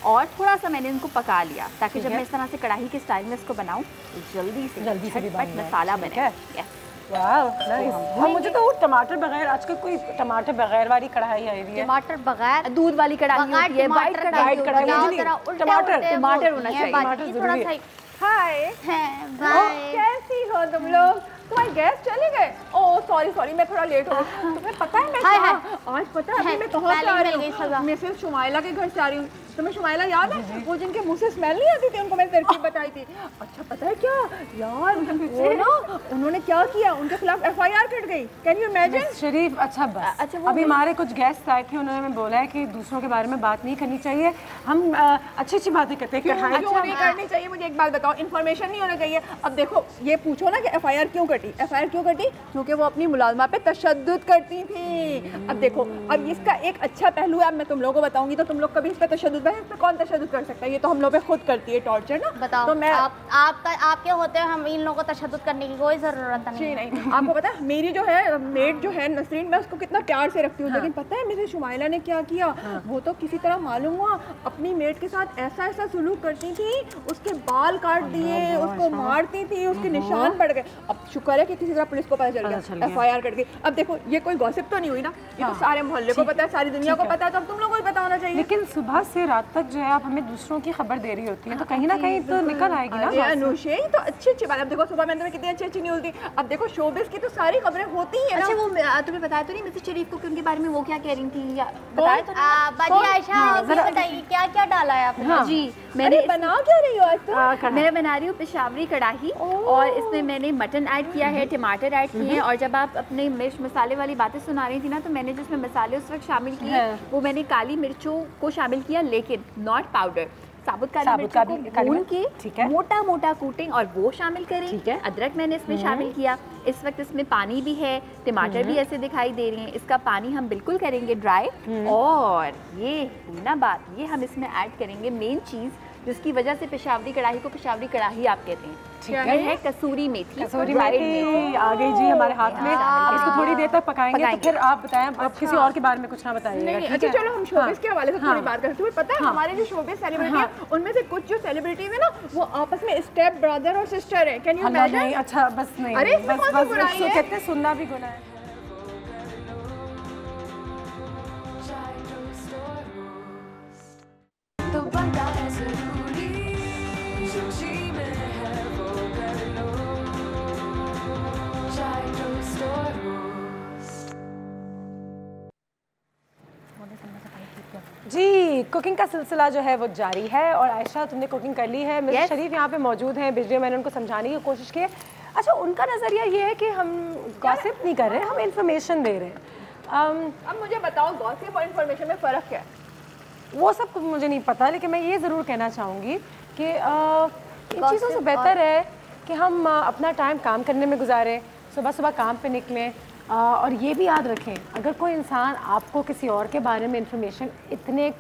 और थोड़ा सा मैंने इनको पका लिया ताकि जब मैं इस तरह से कढ़ाई के स्टाइल में इसको बनाऊं तो जल्दी से भी मसाला बने। मुझे तो टमाटर बगैर, आजकल कोई टमाटर बगैर वाली कढ़ाई आई हुई है, टमाटर बगैर दूध वाली कढ़ाई होती है, वाइट कढ़ाई, टमाटर होना चाहिए, टमाटर जरूरी है। हाय, कैसी हो तुम लोग? तुम्हारे गेस्ट चले गए? ओह सॉरी मैं थोड़ा लेट हो गई। तुम्हें पता है मैं आज पता है मैं कहाँ से आ रही हूँ? मिसेस शुमाइला के घर से आ रही हूँ। तुम्हें शुमाइला याद है वो जिनके मुंह से स्मेल नहीं आती थी, उनको मैंने तरकीब बताई थी। अच्छा पता है क्या यार, वो ना उन्होंने क्या किया, उनके खिलाफ FIR कट गई। Can you imagine? शरीफ अच्छा बस, अच्छा अभी हमारे कुछ गेस्ट आए थे, उन्होंने हमें बोला है कि दूसरों के बारे में बात नहीं करनी चाहिए, हम अच्छी अच्छी बातें करते हैं। क्यों नहीं करनी चाहिए? मुझे एक बात बताओ, इन्फॉर्मेशन नहीं होना चाहिए। अब देखो ये पूछो ना कि FIR क्यों कटी? FIR क्यों कटी? क्योंकि वो अपनी मुलाजमा पे तशद्दुद करती थी। अब देखो, अब इसका एक अच्छा पहलू है, अब मैं तुम लोगों को बताऊंगी तो तुम लोग कभी इस पे तशद्दुद, इस पे कौन तशद्दुद कर सकता है? ये तो हम लोग पे खुद करती है टॉर्चर ना। बताओ तो मैं आपके होते हैं हम इन लोगों को तशद्दुद करने की कोई जरूरत नहीं। नहीं आपको पता है मेरी जो है मेड जो है नसरीन, मैं उसको कितना प्यार से रखती हूँ, लेकिन पता है मिसेस शुमाइला ने क्या किया? वो तो किसी तरह मालूम हुआ अपनी मेड के साथ ऐसा सलूक करती थी, उसके बाल काट दिए, उसको मारती थी, उसके निशान पड़ गए। अब शुक्र है कि किसी तरह पुलिस को पता चल गया, FIR कट गई। अब देखो ये कोई गॉसिप तो नहीं हुई ना, ये तो सारे मोहल्ले को पता है, सारी दुनिया को पता है, तो अब तुम लोगों को भी पता होना चाहिए। लेकिन सुबह से रात तक जो है आप हमें दूसरों की खबर दे रही होती है, तो कहीं ना कहीं तो निकल आएगी ना। अनुषे तो अच्छी बात। अब देखो सुबह मैंने तुम्हें कितनी अच्छी न्यूज़ दी। अब देखो शोबिस की तो सारी खबरें होती है ना। अच्छा वो तुम्हें बताया तो नहीं मिसेस शरीफ को कि उनके बारे में वो क्या कह रही थी? बताया तो नहीं? बाजी आयशा बताइए क्या क्या डाला है आपने? जी मैंने बना क्या रही हो आज? तो मैं बना रही हूँ पेशावरी कढ़ाई, और इसमें मैंने मटन ऐड किया है, टमाटर ऐड किए हैं, और जब आप अपने मिर्च मसाले वाली बातें सुना रही थी ना, तो मैंने जिसमें मसाले उस वक्त शामिल किए वो मैंने काली मिर्चों को शामिल किया, लेकिन नॉट पाउडर, साबुत काली मिर्चों को भून के मोटा मोटा कूटिंग और वो शामिल करें। अदरक मैंने इसमें शामिल किया। इस वक्त इसमें पानी भी है, टमाटर भी ऐसे दिखाई दे रहे हैं, इसका पानी हम बिल्कुल करेंगे ड्राई। और ये हुई ना बात, ये हम इसमें ऐड करेंगे मेन चीज़ जिसकी वजह से पेशावरी कढ़ाई को पेशावरी कढ़ाई आप कहते हैं। ये है कसूरी मेथी। कसूरी मेथी आ गई जी हमारे हाथ में। अब इसको थोड़ी देर तक पकाएंगे। तो फिर आप बताएं, अब किसी और के बारे में कुछ ना बताइएगा। अच्छा चलो हम शोबिस के हवाले से थोड़ी बात करते हैं। पता है हमारे जो शोबिस सेलिब्रिटी है उनमें से कुछ जो सेलिब्रिटीज है ना वो आपस में स्टेप ब्रदर और सिस्टर है। Can you imagine? अच्छा बस नहीं, अरे बस कहते हैं सुनना भी गुनाह है। तो बनता है जरूरी जो जी में है वो कर लो। चाय टोस्ट और रोस्ट। जी कुकिंग का सिलसिला जो है वो जारी है, और आयशा तुमने कुकिंग कर ली है। मिसेस शरीफ यहाँ पे मौजूद हैं, बिजली मैंने उनको समझाने की कोशिश की है। अच्छा उनका नज़रिया ये है कि हम गॉसिप नहीं कर रहे, हम इंफॉर्मेशन दे रहे हैं। अब मुझे बताओ गॉसिप और इंफॉर्मेशन में फ़र्क क्या है? वो सब तो मुझे नहीं पता, लेकिन मैं ये ज़रूर कहना चाहूँगी कि इन चीज़ों से बेहतर है कि हम अपना टाइम काम करने में गुजारें, सुबह सुबह काम पे निकलें। और ये भी याद रखें, अगर कोई इंसान आपको किसी और के बारे में इंफॉर्मेशन इतने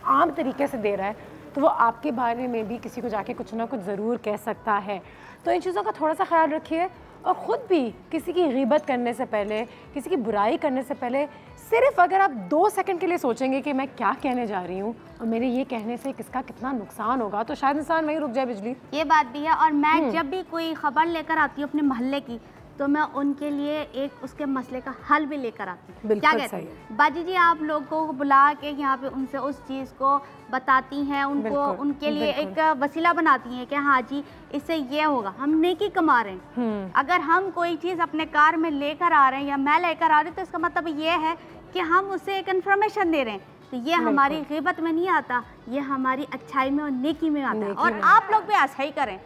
आम तरीके से दे रहा है तो वो आपके बारे में भी किसी को जाके कुछ ना कुछ ज़रूर कह सकता है। तो इन चीज़ों का थोड़ा सा ख्याल रखिए, और ख़ुद भी किसी की ग़ीबत करने से पहले, किसी की बुराई करने से पहले सिर्फ अगर आप 2 सेकंड के लिए सोचेंगे कि मैं क्या कहने जा रही हूँ और मेरे ये कहने से किसका कितना नुकसान होगा, तो शायद इंसान वहीं रुक जाए। बिजली ये बात भी है। और मैं जब भी कोई खबर लेकर आती हूँ अपने मोहल्ले की, तो मैं उनके लिए एक उसके मसले का हल भी लेकर आती हूँ। क्या कहते हैं बाजी जी, आप लोगों को बुला के यहाँ पे उनसे उस चीज़ को बताती हैं, उनको उनके लिए एक वसीला बनाती हैं कि हाँ जी इससे ये होगा, हम नेकी कमा रहे हैं। अगर हम कोई चीज़ अपने कार में लेकर आ रहे हैं या मैं लेकर आ रही हूँ, तो इसका मतलब ये है कि हम उसे एक इन्फॉर्मेशन दे रहे हैं। तो ये हमारी ग़ीबत में नहीं आता, ये हमारी अच्छाई में और नेकी में आता है। और आप लोग भी ऐसा ही करें।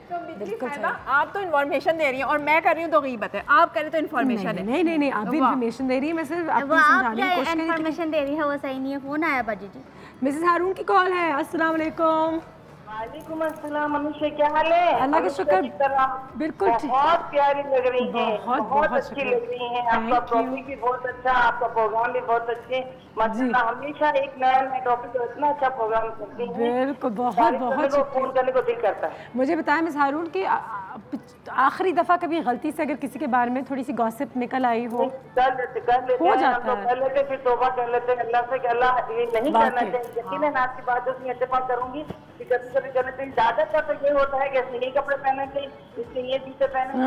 आप तो इन्फॉर्मेशन दे रही हैं और मैं कर रही हूँ तो ग़ीबत है, आप करें तो इन्फॉर्मेशन है। नहीं आप भी इन्फॉर्मेशन दे रही है, मैं सिर्फ आपको समझाने की कोशिश कर रही हूं। इन्फॉर्मेशन दे रही है वो सही नहीं है। फ़ोन आया बाजी जी, मिसेस हारून की कॉल है। अस्सलाम वालेकुम। वालेकुम अस्सलाम अनुषा, क्या हाल है? अल्लाह का शुक्र, बिल्कुल बहुत प्यारी लग रही है, बहुत अच्छी शुक्र। लग रही है। आपका टॉपिक भी बहुत अच्छा, आपका प्रोग्राम भी बहुत अच्छे, माशाल्लाह हमेशा एक नया टॉपिक और इतना अच्छा प्रोग्राम करती हैं। बिल्कुल, बहुत फोन करने को दिल करता है। मुझे बताएं मिस हारून कि आखिरी दफा कभी गलती से अगर किसी के बारे में थोड़ी सी गॉसिप निकल आई हो? कर लेते हो जाता है, कर लेते फिर तौबा कर लेते हैं अल्लाह से कि अल्लाह ये नहीं करना चाहिए। यकीनन आपकी बातों की इत्तेफाक करूंगी कि कभी कभी करने चाहिए। ज्यादातर तो ये होता है कि इसने ये कपड़े पहने थे, इसने ये जूते पहने थे,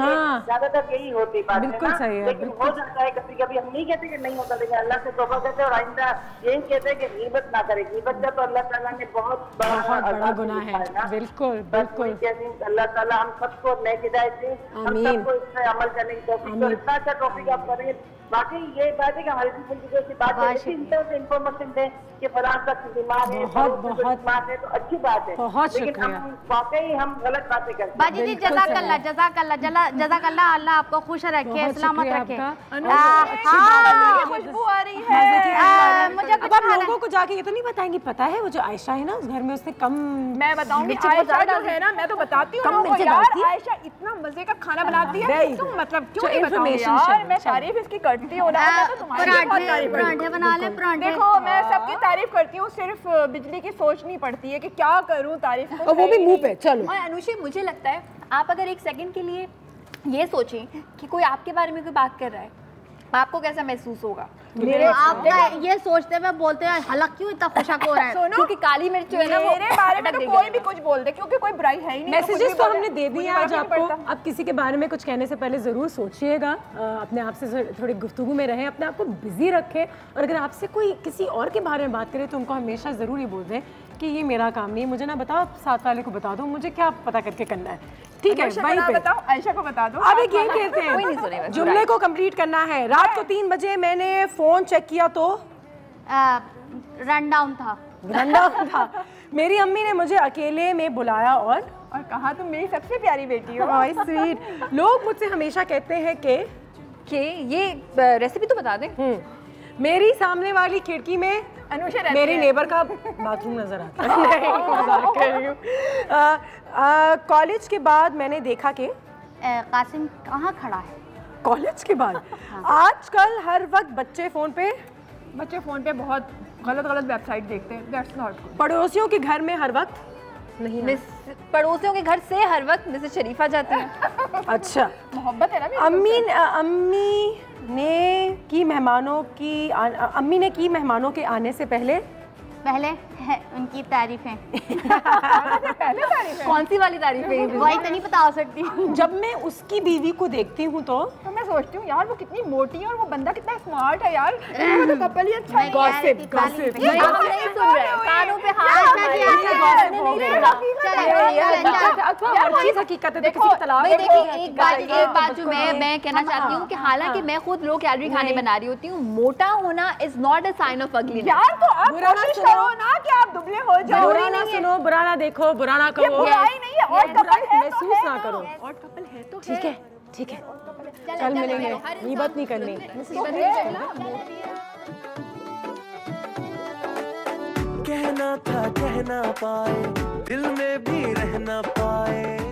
ज्यादातर यही होती बात है ना। लेकिन हो जाता है कभी कभी, हम नहीं कहते कि नहीं होता, लेकिन अल्लाह से तौबा करते हैं और आइंदा यही कहते हैं कि गीबत ना करे। गीबत का तो अल्लाह ताला ने बहुत बड़ा गुनाह है। बिल्कुल बिल्कुल। अल्लाह ताला हम सबको नेक हिदायत दे, हम सबको इस पे अमल करने की तौफीक दे। इतना अच्छा टॉपिक आप करें। बाकी ये बात है कि हमारी से बात है, इन्फॉर्मेशन दें कि फलां तक बीमार है, बीमार है, तो अच्छी बात है। लेकिन हम वाकई हम गलत बातें करते हैं। बाजी जी जज़ाकल्लाह जज़ाकल्लाह, अल्लाह आपको खुश रखे, सलामत रखे। खुशबू आ रही है। मुझे अब आप लोगों को जाके ये तो नहीं बताएंगी, पता है वो जो आयशा है ना उस घर में उसने कम, मैं बताऊंगी आयशा जो है ना, मैं तो बताती हूँ यार, आयशा इतना मजे का खाना बनाती है, तुम मतलब क्यों नहीं बताओगे यार? मैं तारीफ इसकी करती हूँ ना, मैं तो तुम्हारी बहुत तारीफ पराठे बना ले, पराठे। देखो मैं सबकी तारीफ करती हूँ, सिर्फ बिजली की सोचनी पड़ती है कि क्या करूँ तारीफ को, और वो भी मुंह पे। चलो और अनुषा, मुझे लगता है आप अगर एक सेकंड के लिए ये सोचें कि कोई आपके बारे में कोई बात कर रहा है, आपको कैसा महसूस होगा? आपका ये सोचते हुए बोलते हैं हलक क्यों इतना खुशक हो रहा है? सुनो, क्योंकि काली मिर्च है ना, मेरे बारे में तो कोई भी कुछ बोल दे, क्योंकि कोई बुराई है ही नहीं। मैसेजेस तो हमने दे दिए आज आपको। अब किसी के बारे में कुछ कहने से पहले ज़रूर सोचिएगा, अपने आप से थोड़ी गुफ्तगू में रहें, अपने आप को बिजी रखें, और अगर आपसे कोई किसी और के बारे में बात करे तो उनको हमेशा ज़रूर ये बोल दें कि ये मेरा काम नहीं, मुझे ना बताओ, साथ वाले को बता दो, मुझे क्या पता करके करना है। ठीक है, वहीं पे बताओ, आयशा को बता दो। अब एक ये कहते हैं, जुमले को कंप्लीट करना है। रात को 3 बजे मैंने फोन चेक किया तो रन डाउन था। मेरी अम्मी ने मुझे अकेले में बुलाया और कहा तुम मेरी सबसे प्यारी बेटी हो। स्वीट। लोग मुझसे हमेशा कहते हैं कि ये रेसिपी तो बता दें। मेरी सामने वाली खिड़की में अनुषा मेरी नेबर का बाथरूम नजर आता है। कॉलेज के बाद मैंने देखा कि कासिम कहाँ खड़ा है। कॉलेज के बाद आजकल हर वक्त बच्चे फोन पे बहुत गलत वेबसाइट देखते हैं। That's not good. पड़ोसियों के घर में हर वक्त नहीं, पड़ोसियों के घर से हर वक्त मिसेस शरीफा जाती हैं। अच्छा, मोहब्बत है ना। अम्मी ने की मेहमानों के आने से पहले है उनकी तारीफें। पहले तारीफें कौन सी वाली तारीफें? वही तो नहीं बता सकती। जब मैं उसकी बीवी को देखती हूँ तो मैं सोचती हूँ यार वो कितनी मोटी है और वो बंदा कितना स्मार्ट है यार, वो तो कपल ही अच्छा है। गॉसिप नहीं सुन रहे, कानों पे हाथ हकीकत है। एक बात जो मैं कहना चाहती हूँ कि हालांकि मैं खुद लो कैलोरी खाने बना रही होती हूँ, मोटा होना is not a sign of ugliness. यार तो आप कोशिश करो ना कि आप दुबले हो जाओ। बुरा ना सुनो, बुरा ना देखो, बुरा ना कहो, बुराई नहीं है, और कपल है महसूस ना करो। और कपल है तो ठीक है, कल मिलेंगे, गीबत नहीं करनी। कहना था कह ना पाए, दिल में भी रह ना पाए।